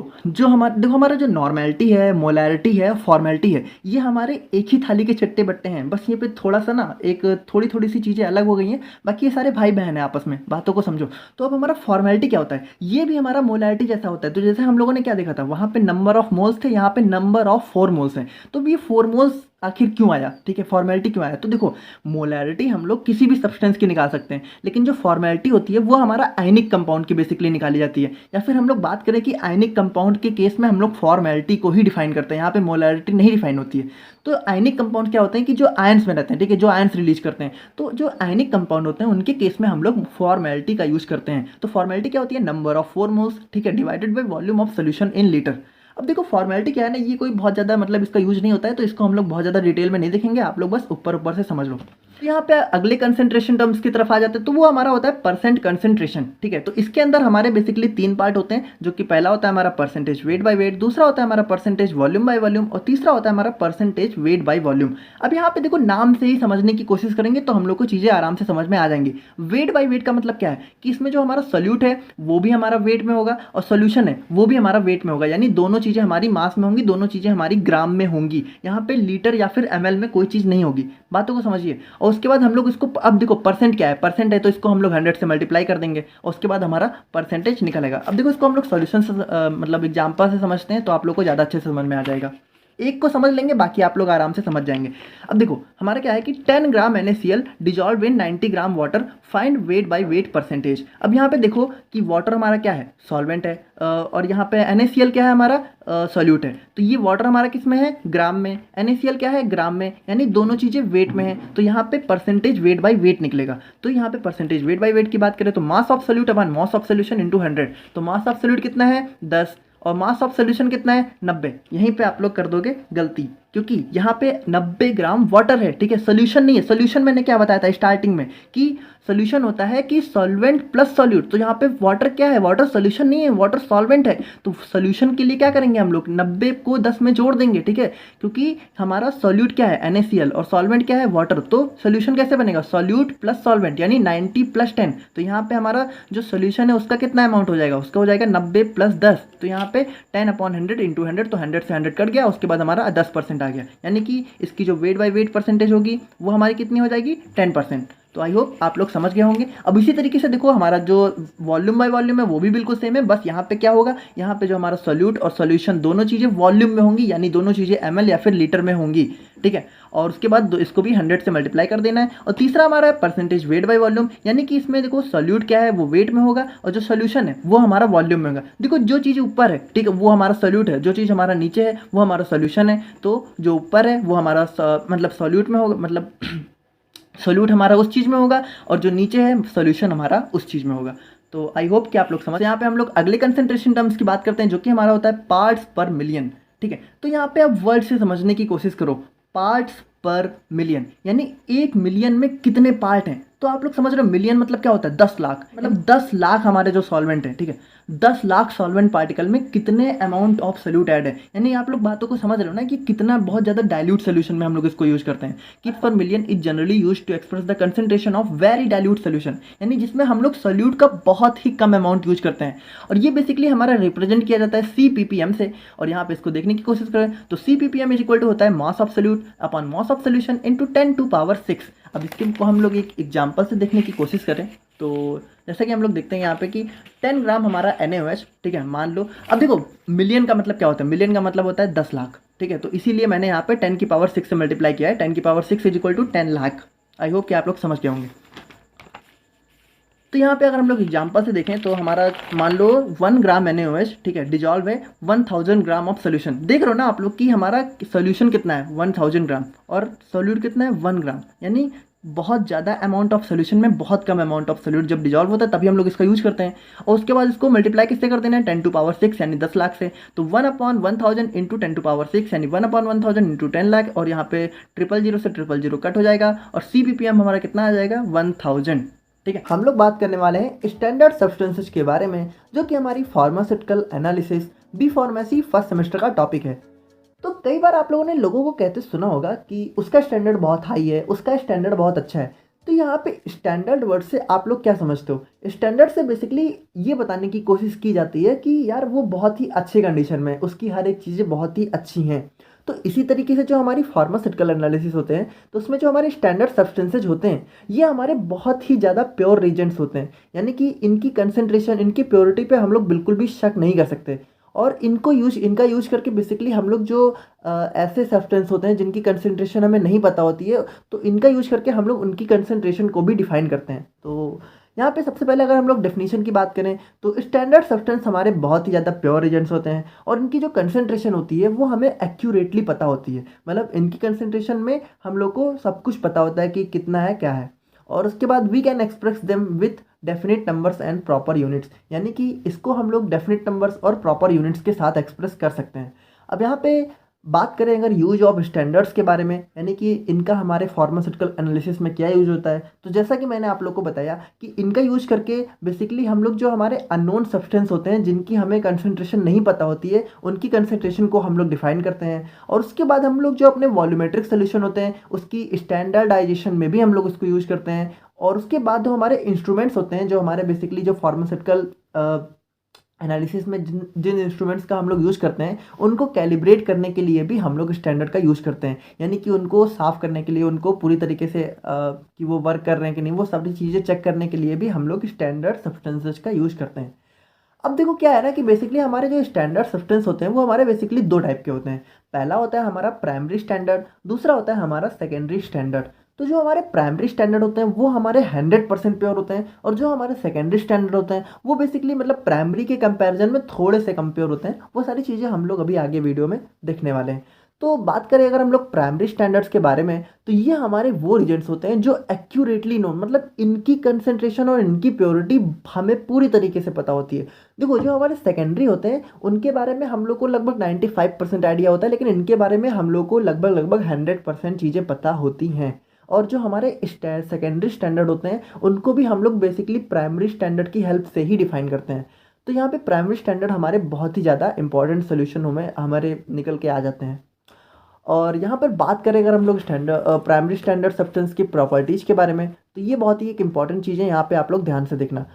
हमारा जो नॉर्मेलिटी है, मोलैरिटी है, फॉर्मेलिटी है, ये हमारे एक ही थाली के चट्टे बट्टे हैं। बस ये पे थोड़ा सा ना एक थोड़ी थोड़ी सी चीज़ें अलग हो गई हैं, बाकी ये सारे भाई बहन हैं आपस में, बातों को समझो। तो अब हमारा फॉर्मेलिटी क्या होता है, ये भी हमारा मोलैरिटी जैसा होता है। तो जैसे हम लोगों ने क्या देखा था, वहाँ पे नंबर ऑफ मोल्स थे, यहाँ पे नंबर ऑफ 4 मोल्स हैं। तो अब ये 4 मोल्स आखिर क्यों आया, ठीक है, फॉर्मेलिटी क्यों आया। तो देखो, मोलैरिटी हम लोग किसी भी सब्सटेंस की निकाल सकते हैं, लेकिन जो फॉर्मेलिटी होती है वो हमारा आयनिक कंपाउंड की बेसिकली निकाली जाती है। या फिर हम लोग बात करें कि आयनिक कंपाउंड के केस में हम लोग फॉर्मेलिटी को ही डिफाइन करते हैं, यहाँ पे मोलैरिटी नहीं डिफाइन होती है। तो आयनिक कंपाउंड क्या होते हैं कि जो आयंस में रहते हैं, ठीक है, जो आयंस रिलीज करते हैं। तो जो आयनिक कंपाउंड होते हैं उनके केस में हम लोग फॉर्मेलिटी का यूज करते हैं। तो फॉर्मेलिटी क्या होती है, नंबर ऑफ 4 मोल्स, ठीक है, divided by volume of solution in litre. अब देखो फॉर्मेलिटी क्या है ना, ये कोई बहुत ज़्यादा मतलब इसका यूज नहीं होता है, तो इसको हम लोग बहुत ज़्यादा डिटेल में नहीं देखेंगे, आप लोग बस ऊपर ऊपर से समझ लो। तो यहाँ पे अगले कंसेंट्रेशन टर्म्स की तरफ आ जाते हैं, तो वो हमारा होता है परसेंट कंसेंट्रेशन, ठीक है। तो इसके अंदर हमारे बेसिकली 3 पार्ट होते हैं, जो कि पहला होता है हमारा परसेंटेज वेट बाय वेट, दूसरा होता है हमारा परसेंटेज वॉल्यूम बाय वॉल्यूम, और तीसरा होता है हमारा परसेंटेज वेट बाय वॉल्यूम। अब यहाँ पे देखो नाम से ही समझने की कोशिश करेंगे तो हम लोग को चीज़ें आराम से समझ में आ जाएंगी। वेट बाय वेट का मतलब क्या है कि इसमें जो हमारा सोल्यूट है वो भी हमारा वेट में होगा, और सोल्यूशन है वो भी हमारा वेट में होगा, यानी दोनों चीज़ें हमारी मास में होंगी, दोनों चीज़ें हमारी ग्राम में होंगी। यहाँ पे लीटर या फिर ml में कोई चीज़ नहीं होगी, बातों को समझिए। और उसके बाद हम लोग इसको, अब देखो परसेंट क्या है, परसेंट है तो इसको हम लोग 100 से मल्टीप्लाई कर देंगे और उसके बाद हमारा परसेंटेज निकलेगा। अब देखो इसको हम लोग सॉल्यूशन से मतलब एग्जाम्पल से समझते हैं, तो आप लोग को ज़्यादा अच्छे से समझ में आ जाएगा। एक को समझ लेंगे, बाकी आप लोग आराम से समझ जाएंगे। अब देखो हमारा क्या है कि 10 ग्राम NaCl dissolve in 90 gram water, find weight by weight percentage. अब यहाँ पे देखो कि वाटर हमारा क्या है, सॉल्वेंट है, और यहाँ पे NaCl क्या है, हमारा सॉल्यूट है। तो ये वाटर हमारा किस में है, ग्राम में, NaCl क्या है, ग्राम में, यानी दोनों चीज़ें वेट में है। तो यहाँ पे परसेंटेज वेट बाय वेट निकलेगा। तो यहाँ पे परसेंटेज वेट बाय वेट की बात करें तो mass of solute upon mass of solution into 100। तो मास ऑफ सोल्यूट कितना है, 10, और मास ऑफ सोल्यूशन कितना है, 90। यहीं पे आप लोग कर दोगे गलती, क्योंकि यहाँ पे 90 ग्राम वाटर है, ठीक है, सोल्यूशन नहीं है। सोल्यूशन मैंने क्या बताया था स्टार्टिंग में कि सोल्यूशन होता है कि सॉल्वेंट प्लस सॉल्यूट। तो यहाँ पे वाटर क्या है, वाटर सोल्यूशन नहीं है, वाटर सॉल्वेंट है। तो सोल्यूशन के लिए क्या करेंगे हम लोग, 90 को 10 में जोड़ देंगे, ठीक है, क्योंकि हमारा सॉल्यूट क्या है, NaCl, और सॉल्वेंट क्या है, वाटर। तो सोल्यूशन कैसे बनेगा, सॉल्यूट प्लस सॉल्वेंट, यानी 90 प्लस 10। तो यहाँ पे हमारा जो सोल्यूशन है उसका कितना अमाउंट हो जाएगा, उसका हो जाएगा 90 प्लस 10। तो यहाँ पे 10 अपॉन 100 इंटू 100, तो 100 से 100 कट गया, उसके बाद हमारा 10% आ गया, यानी कि इसकी जो वेट बाय वेट परसेंटेज होगी वो हमारी कितनी हो जाएगी, 10%। तो आई होप आप लोग समझ गए होंगे। अब इसी तरीके से देखो हमारा जो वॉल्यूम बाय वॉल्यूम है वो भी बिल्कुल सेम है, बस यहाँ पे क्या होगा, यहाँ पे जो हमारा सोल्यूट और सॉल्यूशन दोनों चीज़ें वॉल्यूम में होंगी, यानी दोनों चीज़ें ml या फिर लीटर में होंगी, ठीक है। और उसके बाद इसको भी 100 से मल्टीप्लाई कर देना है। और तीसरा हमारा है परसेंटेज वेट बाय वॉल्यूम, यानी कि इसमें देखो सोल्यूट क्या है, वो वेट में होगा, और जो सोल्यूशन है वो हमारा वॉल्यूम में होगा। देखो जो चीज़ ऊपर है, ठीक है, वो हमारा सोल्यूट है, जो चीज़ हमारा नीचे है वो हमारा सोल्यूशन है। तो जो ऊपर है वो हमारा मतलब सोल्यूट में होगा, मतलब सोल्यूट हमारा उस चीज़ में होगा, और जो नीचे है सोल्यूशन हमारा उस चीज़ में होगा। तो आई होप कि आप लोग समझ। यहाँ पे हम लोग अगले कंसेंट्रेशन टर्म्स की बात करते हैं, जो कि हमारा होता है पार्ट्स पर मिलियन, ठीक है। तो यहाँ पे आप वर्ड से समझने की कोशिश करो, पार्ट्स पर मिलियन, यानी 1 मिलियन में कितने पार्ट हैं। तो आप लोग समझ रहे हो मिलियन मतलब क्या होता है, 10 लाख, मतलब 10 लाख हमारे जो सॉल्वेंट है, ठीक है, 10 लाख सॉल्वेंट पार्टिकल में कितने अमाउंट ऑफ सोल्यूट ऐड है। यानी आप लोग बातों को समझ रहे हो ना कि कितना बहुत ज़्यादा डाइल्यूट सोल्यूशन में हम लोग इसको यूज करते हैं। कि per million is generally use to express the concentration of very dilute solution, यानी जिसमें हम लोग सोल्यूट का बहुत ही कम अमाउंट यूज करते हैं। और ये बेसिकली हमारा रिप्रेजेंट किया जाता है CPPM से। और यहाँ पे इसको देखने की कोशिश करें तो CPPM इज इक्वल टू होता है mass of solute upon mass of solution into 10⁻⁶। अब इसके को हम लोग एक एग्जाम्पल से देखने की कोशिश करें तो जैसा कि हम लोग देखते हैं यहाँ पे कि 10 ग्राम हमारा NaOH, ठीक है, मान लो। अब देखो मिलियन का मतलब क्या होता है, मिलियन का मतलब होता है 10 लाख, ठीक है। तो इसीलिए मैंने यहाँ पे 10⁻⁶ से मल्टीप्लाई किया है, 10⁻⁶ is equal to 10 lakh. I hope कि आप लोग समझ गए होंगे। तो यहाँ पे अगर हम लोग एग्जाम्पल से देखें तो हमारा मान लो 1 ग्राम NaOH, ठीक है, डिजॉल्व है 1000 ग्राम ऑफ सोल्यूशन। देख रहे हो ना आप लोग कि हमारा सोल्यूशन कितना है 1000 ग्राम, और सोल्यूट कितना है 1 ग्राम, यानी बहुत ज़्यादा अमाउंट ऑफ सोल्यूशन में बहुत कम अमाउंट ऑफ सोल्यूट जब डिजॉल्व होता है तभी हम लोग इसका यूज करते हैं। और उसके बाद इसको मल्टीप्लाई किससे कर देना है, 10⁻⁶ यानी 10 लाख से। तो 1/1000 इंटू 10⁻⁶ यानी 1/1000 इंटू 10 लाख, और यहाँ पे 000 से 000 कट हो जाएगा, और CPPM हमारा कितना आ जाएगा 1000, ठीक है। हम लोग बात करने वाले हैं स्टैंडर्ड सब्सटेंसेस के बारे में, जो कि हमारी pharmaceutical analysis B pharmacy first semester का टॉपिक है। तो कई बार आप लोगों ने लोगों को कहते सुना होगा कि उसका स्टैंडर्ड बहुत हाई है, उसका स्टैंडर्ड बहुत अच्छा है। तो यहाँ पे स्टैंडर्ड वर्ड से आप लोग क्या समझते हो? स्टैंडर्ड से बेसिकली ये बताने की कोशिश की जाती है कि यार वो बहुत ही अच्छे कंडीशन में है, उसकी हर एक चीज़ें बहुत ही अच्छी हैं। तो इसी तरीके से जो हमारी फार्मास्यूटिकल एनालिसिस होते हैं, तो उसमें जो हमारे स्टैंडर्ड सब्सटेंसेज होते हैं, ये हमारे बहुत ही ज़्यादा प्योर रीजेंट्स होते हैं। यानी कि इनकी कंसंट्रेशन, इनकी प्योरिटी पे हम लोग बिल्कुल भी शक नहीं कर सकते। और इनका यूज करके बेसिकली हम लोग जो ऐसे सब्सटेंस होते हैं जिनकी कंसंट्रेशन हमें नहीं पता होती है, तो इनका यूज करके हम लोग उनकी कंसंट्रेशन को भी डिफाइन करते हैं। तो यहाँ पे सबसे पहले अगर हम लोग डेफिनेशन की बात करें, तो स्टैंडर्ड सब्सटेंस हमारे बहुत ही ज़्यादा प्योर एजेंट्स होते हैं और इनकी जो कंसंट्रेशन होती है वो हमें एक्यूरेटली पता होती है। मतलब इनकी कंसंट्रेशन में हम लोग को सब कुछ पता होता है कि कितना है क्या है। और उसके बाद we can express them with definite numbers and proper units, यानी कि इसको हम लोग डेफिनेट नंबर्स और प्रॉपर यूनिट्स के साथ एक्सप्रेस कर सकते हैं। अब यहाँ पे बात करें अगर यूज ऑफ स्टैंडर्ड्स के बारे में, यानी कि इनका हमारे फार्मास्यूटिकल एनालिसिस में क्या यूज होता है, तो जैसा कि मैंने आप लोग को बताया कि इनका यूज करके बेसिकली हम लोग जो हमारे अननोन सब्सटेंस होते हैं जिनकी हमें कंसंट्रेशन नहीं पता होती है, उनकी कंसंट्रेशन को हम लोग डिफाइन करते हैं। और उसके बाद हम लोग जो अपने वॉल्यूमेट्रिक सोल्यूशन होते हैं उसकी स्टैंडर्डाइजेशन में भी हम लोग उसको यूज करते हैं। और उसके बाद जो हमारे इंस्ट्रूमेंट्स होते हैं, जो हमारे बेसिकली जो फार्मास्यूटिकल एनालिसिस में जिन जिन इंस्ट्रूमेंट्स का हम लोग यूज़ करते हैं, उनको कैलिब्रेट करने के लिए भी हम लोग स्टैंडर्ड का यूज़ करते हैं। यानी कि उनको साफ़ करने के लिए, उनको पूरी तरीके से कि वो वर्क कर रहे हैं कि नहीं, वो सारी चीज़ें चेक करने के लिए भी हम लोग स्टैंडर्ड सब्सटेंसेस का यूज़ करते हैं। अब देखो क्या है ना कि बेसिकली हमारे जो स्टैंडर्ड सब्सटेंस होते हैं वो हमारे बेसिकली दो टाइप के होते हैं। पहला होता है हमारा प्राइमरी स्टैंडर्ड, दूसरा होता है हमारा सेकेंडरी स्टैंडर्ड। तो जो हमारे प्राइमरी स्टैंडर्ड होते हैं वो हमारे 100% प्योर होते हैं, और जो हमारे सेकेंडरी स्टैंडर्ड होते हैं वो बेसिकली मतलब प्राइमरी के कंपैरिजन में थोड़े से कम प्योर होते हैं। वो सारी चीज़ें हम लोग अभी आगे वीडियो में देखने वाले हैं। तो बात करें अगर हम लोग प्राइमरी स्टैंडर्ड्स के बारे में, तो ये हमारे वो रिजल्ट्स होते हैं जो एक्यूरेटली नो, मतलब इनकी कंसंट्रेशन और इनकी प्योरिटी हमें पूरी तरीके से पता होती है। देखो जो हमारे सेकेंडरी होते हैं उनके बारे में हम लोग को लगभग 95% आइडिया होता है, लेकिन इनके बारे में हम लोग को लगभग 100% चीज़ें पता होती हैं। और जो हमारे सेकेंडरी स्टैंडर्ड होते हैं उनको भी हम लोग बेसिकली प्राइमरी स्टैंडर्ड की हेल्प से ही डिफाइन करते हैं। तो यहाँ पे प्राइमरी स्टैंडर्ड हमारे बहुत ही ज़्यादा इंपॉर्टेंट सोल्यूशन में हमारे निकल के आ जाते हैं। और यहाँ पर बात करें अगर हम लोग प्राइमरी स्टैंडर्ड सब्सटेंस की प्रॉपर्टीज़ के बारे में, तो ये बहुत ही एक इंपॉर्टेंट चीज़ है, यहाँ पे आप लोग ध्यान से देखना।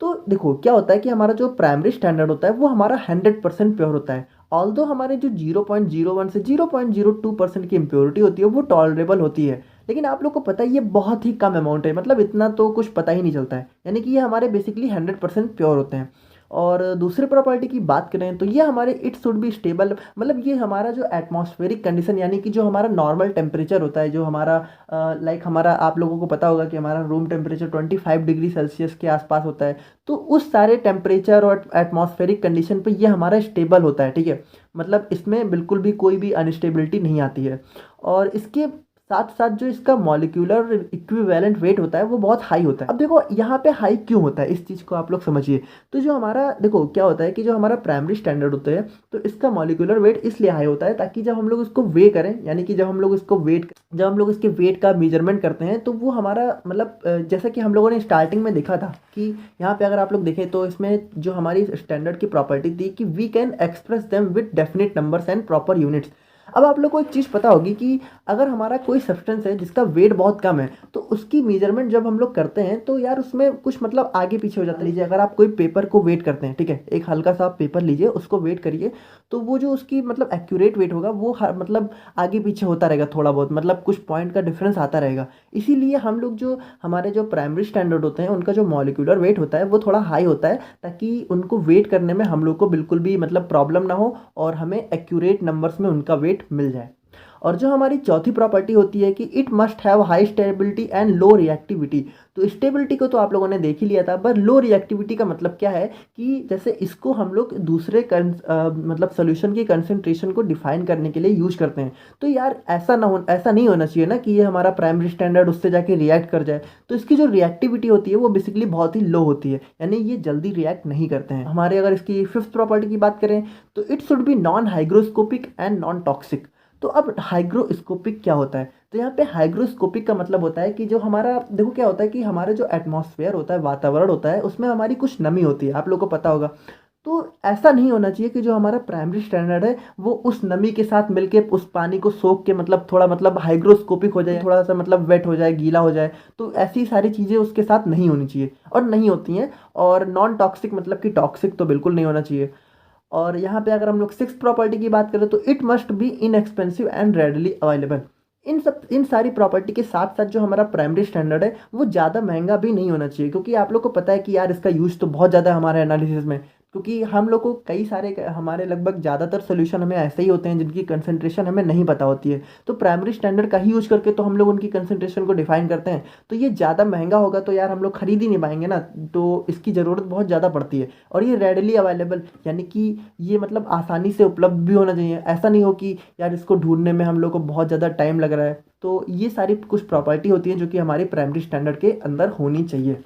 तो देखो क्या होता है कि हमारा जो प्राइमरी स्टैंडर्ड होता है वो हमारा 100% प्योर होता है। ऑल्दो हमारे जो 0.01 से 0.02% की इम्प्योरिटी होती है वो टॉलरेबल होती है, लेकिन आप लोग को पता है ये बहुत ही कम अमाउंट है, मतलब इतना तो कुछ पता ही नहीं चलता है। यानी कि ये हमारे बेसिकली 100% प्योर होते हैं। और दूसरी प्रॉपर्टी की बात करें तो ये हमारे इट शुड बी स्टेबल, मतलब ये हमारा जो एटमॉस्फेरिक कंडीशन, यानी कि जो हमारा नॉर्मल टेम्परेचर होता है, जो हमारा लाइक हमारा, आप लोगों को पता होगा कि हमारा रूम टेम्परेचर 25 डिग्री सेल्सियस के आसपास होता है। तो उस सारे टेम्परेचर और एटमॉस्फेरिक कंडीशन पे ये हमारा स्टेबल होता है, ठीक है। मतलब इसमें बिल्कुल भी कोई भी अनस्टेबिलिटी नहीं आती है। और इसके साथ साथ जो इसका मॉलिक्यूलर इक्विवेलेंट वेट होता है वो बहुत हाई होता है। अब देखो यहाँ पे हाई क्यों होता है, इस चीज़ को आप लोग समझिए। तो जो हमारा देखो क्या होता है कि जो हमारा प्राइमरी स्टैंडर्ड होता है, तो इसका मॉलिक्यूलर वेट इसलिए हाई होता है ताकि जब हम लोग इसको वे करें, यानी कि जब हम लोग इसके वेट का मेजरमेंट करते हैं, तो वो हमारा मतलब जैसा कि हम लोगों ने स्टार्टिंग में देखा था कि यहाँ पे अगर आप लोग देखें तो इसमें जो हमारी स्टैंडर्ड की प्रॉपर्टी थी कि we can express them with definite numbers and proper units. अब आप लोग को एक चीज़ पता होगी कि अगर हमारा कोई सब्सटेंस है जिसका वेट बहुत कम है, तो उसकी मेजरमेंट जब हम लोग करते हैं तो यार उसमें कुछ मतलब आगे पीछे हो जाता है। लीजिए अगर आप कोई पेपर को वेट करते हैं, ठीक है, एक हल्का सा पेपर लीजिए, उसको वेट करिए, तो वो जो उसकी मतलब एक्यूरेट वेट होगा वो मतलब आगे पीछे होता रहेगा थोड़ा बहुत, मतलब कुछ पॉइंट का डिफरेंस आता रहेगा। इसीलिए हम लोग जो हमारे जो प्राइमरी स्टैंडर्ड होते हैं उनका जो मॉलिक्यूलर वेट होता है वो थोड़ा हाई होता है, ताकि उनको वेट करने में हम लोग को बिल्कुल भी मतलब प्रॉब्लम ना हो और हमें एक्यूरेट नंबर्स में उनका वेट मिल जाए। और जो हमारी चौथी प्रॉपर्टी होती है कि it must have high stability and low reactivity. तो स्टेबिलिटी को तो आप लोगों ने देख ही लिया था, पर लो रिएक्टिविटी का मतलब क्या है कि जैसे इसको हम लोग दूसरे मतलब सोल्यूशन की कंसंट्रेशन को डिफाइन करने के लिए यूज करते हैं। तो यार ऐसा नहीं होना चाहिए ना कि ये हमारा प्राइमरी स्टैंडर्ड उससे जाके रिएक्ट कर जाए। तो इसकी जो रिएक्टिविटी होती है वो बेसिकली बहुत ही लो होती है, यानी ये जल्दी रिएक्ट नहीं करते हैं। हमारे अगर इसकी फिफ्थ प्रॉपर्टी की बात करें तो it should be non hygroscopic and non toxic. तो अब हाइग्रोस्कोपिक क्या होता है, तो यहाँ पे हाइग्रोस्कोपिक का मतलब होता है कि जो हमारा देखो क्या होता है कि हमारा जो एटमॉस्फेयर होता है, वातावरण होता है, उसमें हमारी कुछ नमी होती है, आप लोगों को पता होगा। तो ऐसा नहीं होना चाहिए कि जो हमारा प्राइमरी स्टैंडर्ड है वो उस नमी के साथ मिलके उस पानी को सोख के मतलब थोड़ा मतलब हाइग्रोस्कोपिक हो जाए, थोड़ा सा मतलब वेट हो जाए, गीला हो जाए। तो ऐसी सारी चीज़ें उसके साथ नहीं होनी चाहिए और नहीं होती हैं। और नॉन टॉक्सिक मतलब कि टॉक्सिक तो बिल्कुल नहीं होना चाहिए। और यहाँ पे अगर हम लोग सिक्स प्रॉपर्टी की बात करें तो it must be inexpensive and readily available. इन सारी प्रॉपर्टी के साथ साथ जो हमारा प्राइमरी स्टैंडर्ड है वो ज़्यादा महंगा भी नहीं होना चाहिए, क्योंकि आप लोग को पता है कि यार इसका यूज़ तो बहुत ज़्यादा है हमारे एनालिसिस में। क्योंकि हम लोग को कई सारे हमारे लगभग ज़्यादातर सोल्यूशन हमें ऐसे ही होते हैं जिनकी कंसंट्रेशन हमें नहीं पता होती है। तो प्राइमरी स्टैंडर्ड का ही यूज करके तो हम लोग उनकी कंसंट्रेशन को डिफाइन करते हैं। तो ये ज़्यादा महंगा होगा तो यार हम लोग खरीद ही नहीं पाएंगे ना, तो इसकी ज़रूरत बहुत ज़्यादा पड़ती है। और ये रेडली अवेलेबल यानी कि ये मतलब आसानी से उपलब्ध भी होना चाहिए। ऐसा नहीं हो कि यार इसको ढूंढने में हम लोग को बहुत ज़्यादा टाइम लग रहा है। तो ये सारी कुछ प्रॉपर्टी होती है जो कि हमारी प्राइमरी स्टैंडर्ड के अंदर होनी चाहिए।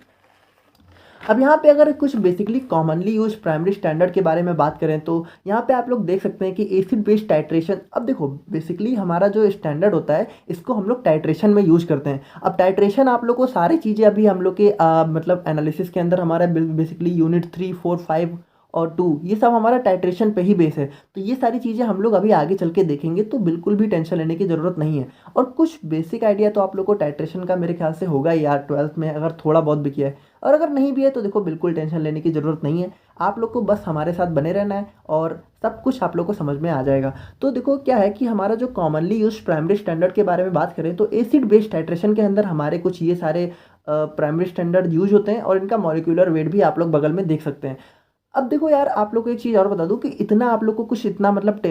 अब यहाँ पे अगर कुछ basically commonly use primary standard के बारे में बात करें तो यहाँ पे आप लोग देख सकते हैं कि एसिड बेस्ड टाइट्रेशन। अब देखो बेसिकली हमारा जो स्टैंडर्ड होता है इसको हम लोग टाइट्रेशन में यूज करते हैं। अब टाइट्रेशन आप लोग को सारी चीज़ें अभी हम लोग के मतलब एनालिसिस के अंदर हमारा बेसिकली यूनिट 3, 4, 5 और 2 ये सब हमारा टाइट्रेशन पे ही बेस है। तो ये सारी चीज़ें हम लोग अभी आगे चल के देखेंगे, तो बिल्कुल भी टेंशन लेने की ज़रूरत नहीं है। और कुछ बेसिक आइडिया तो आप लोग को टाइट्रेशन का मेरे ख्याल से होगा ही यार 12th में, अगर थोड़ा बहुत भी किया है। और अगर नहीं भी है तो देखो बिल्कुल टेंशन लेने की ज़रूरत नहीं है। आप लोग को बस हमारे साथ बने रहना है और सब कुछ आप लोग को समझ में आ जाएगा। तो देखो क्या है कि हमारा जो कॉमनली यूज प्राइमरी स्टैंडर्ड के बारे में बात करें तो एसिड बेस्ड टाइट्रेशन के अंदर हमारे कुछ ये सारे प्राइमरी स्टैंडर्ड यूज होते हैं और इनका मॉलिक्यूलर वेट भी आप लोग बगल में देख सकते हैं। अब देखो यार आप लोग को एक चीज़ और बता दूं कि इतना आप लोग को कुछ इतना मतलब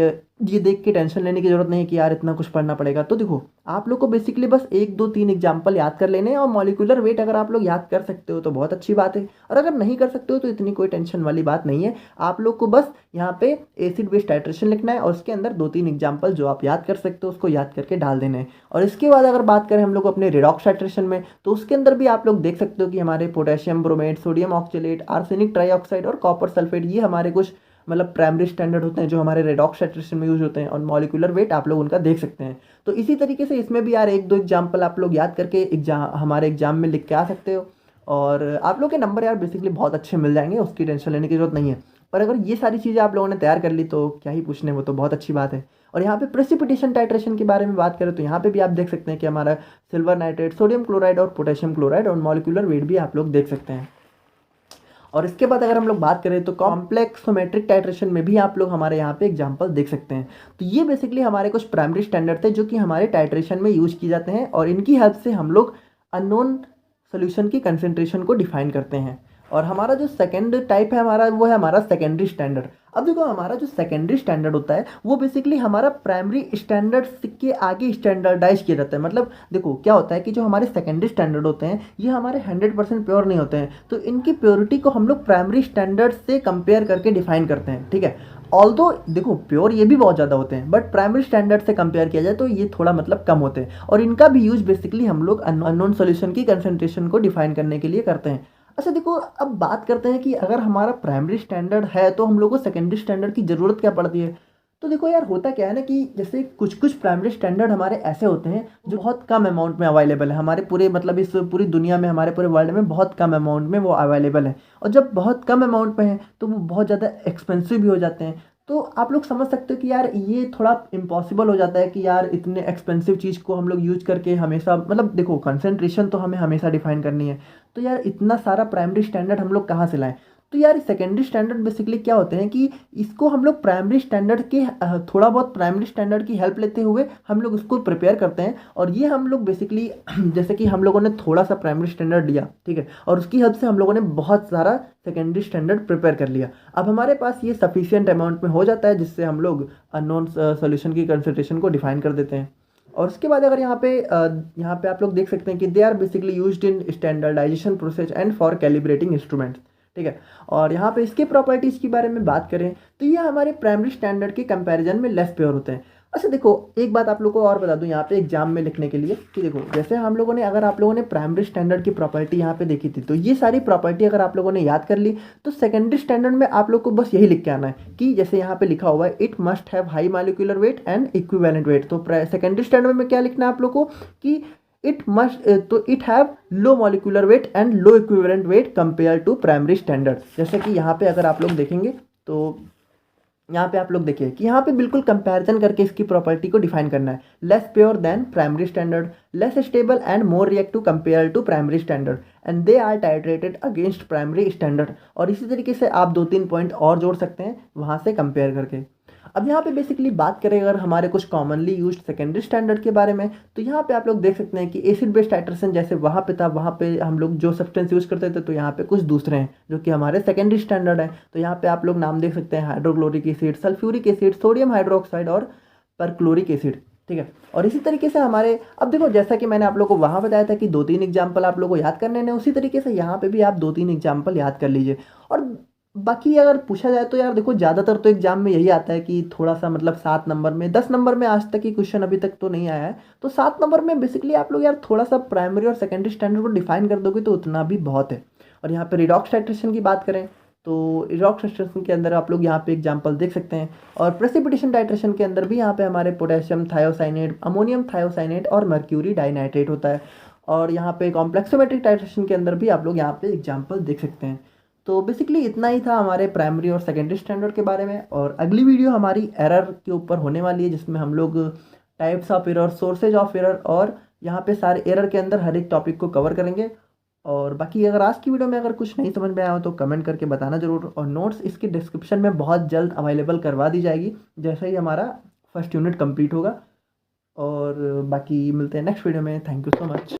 ये देख के टेंशन लेने की जरूरत नहीं है कि यार इतना कुछ पढ़ना पड़ेगा। तो देखो आप लोग को बेसिकली बस 1, 2, 3 एग्जाम्पल याद कर लेने हैं और मॉलिक्यूलर वेट अगर आप लोग याद कर सकते हो तो बहुत अच्छी बात है, और अगर नहीं कर सकते हो तो इतनी कोई टेंशन वाली बात नहीं है। आप लोग को बस यहाँ पे एसिड बेस्ड टाइट्रेशन लिखना है और उसके अंदर 2-3 एग्जाम्पल जो आप याद कर सकते हो उसको याद करके डाल देना है। और इसके बाद अगर बात करें हम लोग अपने रिडॉक्स टाइट्रेशन में तो उसके अंदर भी आप लोग देख सकते हो कि हमारे potassium bromate, sodium oxalate, arsenic trioxide और कॉपर सल्फेट ये हमारे कुछ मतलब प्राइमरी स्टैंडर्ड होते हैं जो हमारे रेडॉक्स टाइट्रेशन में यूज होते हैं, और मॉलिक्यूलर वेट आप लोग उनका देख सकते हैं। तो इसी तरीके से इसमें भी यार 1-2 एग्जाम्पल आप लोग याद करके हमारे एग्जाम में लिख के आ सकते हो और आप लोग के नंबर यार बेसिकली बहुत अच्छे मिल जाएंगे, उसकी टेंशन लेने की जरूरत नहीं है। पर अगर ये सारी चीज़ें आप लोगों ने तैयार कर ली तो क्या ही पूछने, वो तो बहुत अच्छी बात है। और यहाँ पे प्रेसिपिटेशन टाइट्रेशन के बारे में बात करें तो यहाँ पे भी आप देख सकते हैं कि हमारा सिल्वर नाइट्रेट, सोडियम क्लोराइड और पोटेशियम क्लोराइड और मॉलिक्यूलर वेट भी आप लोग देख सकते हैं। और इसके बाद अगर हम लोग बात करें तो कॉम्प्लेक्सोमेट्रिक टाइट्रेशन में भी आप लोग हमारे यहाँ पे एग्जांपल देख सकते हैं। तो ये बेसिकली हमारे कुछ प्राइमरी स्टैंडर्ड थे जो कि हमारे टाइट्रेशन में यूज किए जाते हैं और इनकी हेल्प से हम लोग अननोन सोल्यूशन की कंसेंट्रेशन को डिफाइन करते हैं। और हमारा जो सेकेंड टाइप है हमारा वो है हमारा सेकेंडरी स्टैंडर्ड। अब देखो हमारा जो सेकेंडरी स्टैंडर्ड होता है वो बेसिकली हमारा प्राइमरी स्टैंडर्ड के आगे स्टैंडर्डाइज किया जाता है। मतलब देखो क्या होता है कि जो हमारे सेकेंडरी स्टैंडर्ड होते हैं ये हमारे 100% प्योर नहीं होते हैं, तो इनकी प्योरिटी को हम लोग प्राइमरी स्टैंडर्ड से कंपेयर करके डिफाइन करते हैं, ठीक है। ऑल्दो देखो प्योर ये भी बहुत ज़्यादा होते हैं बट प्राइमरी स्टैंडर्ड से कंपेयर किया जाए तो ये थोड़ा मतलब कम होते हैं, और इनका भी यूज बेसिकली हम लोग अननोन सोल्यूशन की कंसेंट्रेशन को डिफाइन करने के लिए करते हैं। अच्छा देखो अब बात करते हैं कि अगर हमारा प्राइमरी स्टैंडर्ड है तो हम लोग को सेकेंडरी स्टैंडर्ड की ज़रूरत क्या पड़ती है। तो देखो यार होता क्या है ना कि जैसे कुछ कुछ प्राइमरी स्टैंडर्ड हमारे ऐसे होते हैं जो बहुत कम अमाउंट में अवेलेबल है हमारे पूरे मतलब इस पूरी दुनिया में, हमारे पूरे वर्ल्ड में बहुत कम अमाउंट में वो अवेलेबल है। और जब बहुत कम अमाउंट में है तो वो बहुत ज़्यादा एक्सपेंसिव भी हो जाते हैं। तो आप लोग समझ सकते हो कि यार ये थोड़ा इम्पॉसिबल हो जाता है कि यार इतने एक्सपेंसिव चीज़ को हम लोग यूज करके हमेशा मतलब देखो कंसंट्रेशन तो हमें हमेशा डिफाइन करनी है। तो यार इतना सारा प्राइमरी स्टैंडर्ड हम लोग कहाँ से लाएं। तो यार सेकेंडरी स्टैंडर्ड बेसिकली क्या होते हैं कि इसको हम लोग प्राइमरी स्टैंडर्ड के थोड़ा बहुत प्राइमरी स्टैंडर्ड की हेल्प लेते हुए हम लोग उसको प्रिपेयर करते हैं। और ये हम लोग बेसिकली जैसे कि हम लोगों ने थोड़ा सा प्राइमरी स्टैंडर्ड लिया, ठीक है, और उसकी हेल्प से हम लोगों ने बहुत सारा सेकेंडरी स्टैंडर्ड प्रिपेयर कर लिया। अब हमारे पास ये सफिशिएंट अमाउंट में हो जाता है जिससे हम लोग अननोन सोल्यूशन की कंसंट्रेशन को डिफाइन कर देते हैं। और उसके बाद अगर यहाँ पे आप लोग देख सकते हैं कि they are basically used in standardisation process and for calibrating instruments, ठीक है। और यहाँ पे इसके प्रॉपर्टीज़ के बारे में बात करें तो ये हमारे प्राइमरी स्टैंडर्ड के कंपैरिजन में लेस प्योर होते हैं। अच्छा देखो एक बात आप लोग को और बता दूं यहाँ पे एग्जाम में लिखने के लिए कि देखो जैसे हम लोगों ने अगर आप लोगों ने प्राइमरी स्टैंडर्ड की प्रॉपर्टी यहाँ पे देखी थी तो ये सारी प्रॉपर्टी अगर आप लोगों ने याद कर ली तो सेकेंडरी स्टैंडर्ड में आप लोग को बस यही लिख के आना है कि जैसे यहाँ पे लिखा हुआ है it must have high molecular weight and equivalent weight. तो सेकेंडरी स्टैंडर्ड में क्या लिखना है आप लोग को कि it have low molecular weight and low equivalent weight compare to primary standard. जैसे कि यहाँ पे अगर आप लोग देखेंगे तो यहाँ पे आप लोग देखिए कि यहाँ पे बिल्कुल कंपैरिजन करके इसकी प्रॉपर्टी को डिफाइन करना है। Less pure than primary standard, less stable and more reactive compare to primary standard, and they are titrated against primary standard. और इसी तरीके से आप 2-3 पॉइंट और जोड़ सकते हैं वहाँ से कंपेयर करके। अब यहाँ पे बेसिकली बात करें अगर हमारे कुछ कॉमनली यूज्ड सेकेंडरी स्टैंडर्ड के बारे में, तो यहाँ पे आप लोग देख सकते हैं कि एसिड बेस्ड टाइट्रेशन जैसे वहाँ पे था, वहाँ पे हम लोग जो सब्सटेंस यूज़ करते थे, तो यहाँ पे कुछ दूसरे हैं जो कि हमारे सेकेंडरी स्टैंडर्ड है। तो यहाँ पे आप लोग नाम देख सकते हैं, hydrochloric acid, sulphuric acid, sodium hydroxide और परक्लोरिक एसिड। ठीक है, और इसी तरीके से हमारे, अब देखो जैसा कि मैंने आप लोग को वहाँ बताया था कि 2-3 एग्जाम्पल आप लोग को याद करने हैं, उसी तरीके से यहाँ पे भी आप 2-3 एग्जाम्पल याद कर लीजिए। और बाकी अगर पूछा जाए तो यार देखो, ज़्यादातर तो एग्जाम में यही आता है कि थोड़ा सा मतलब 7 नंबर में, 10 नंबर में आज तक की क्वेश्चन अभी तक तो नहीं आया है, तो 7 नंबर में बेसिकली आप लोग यार थोड़ा सा प्राइमरी और सेकेंडरी स्टैंडर्ड को डिफाइन कर दोगे तो उतना भी बहुत है। और यहाँ पे रिडॉक्स टाइट्रेशन की बात करें तो रिडॉक्स टाइट्रेशन के अंदर आप लोग यहाँ पे एग्जाम्पल देख सकते हैं। और प्रेसिपिटेशन टाइट्रेशन के अंदर भी यहाँ पे हमारे पोटेशियम थायोसाइनेट, अमोनियम थायोसाइनेट और मर्क्यूरी डाइनाइट्रेट होता है। और यहाँ पे कॉम्प्लेक्सोमेट्रिक टाइट्रेशन के अंदर भी आप लोग यहाँ पे एग्जाम्पल देख सकते हैं। तो बेसिकली इतना ही था हमारे प्राइमरी और सेकेंडरी स्टैंडर्ड के बारे में। और अगली वीडियो हमारी एरर के ऊपर होने वाली है, जिसमें हम लोग types of error, sources of error और यहाँ पे सारे एरर के अंदर हर एक टॉपिक को कवर करेंगे। और बाकी अगर आज की वीडियो में अगर कुछ नहीं समझ में आया हो तो कमेंट करके बताना ज़रूर। और नोट्स इसकी डिस्क्रिप्शन में बहुत जल्द अवेलेबल करवा दी जाएगी जैसे ही हमारा फर्स्ट यूनिट कंप्लीट होगा। और बाकी मिलते हैं नेक्स्ट वीडियो में। Thank you so much.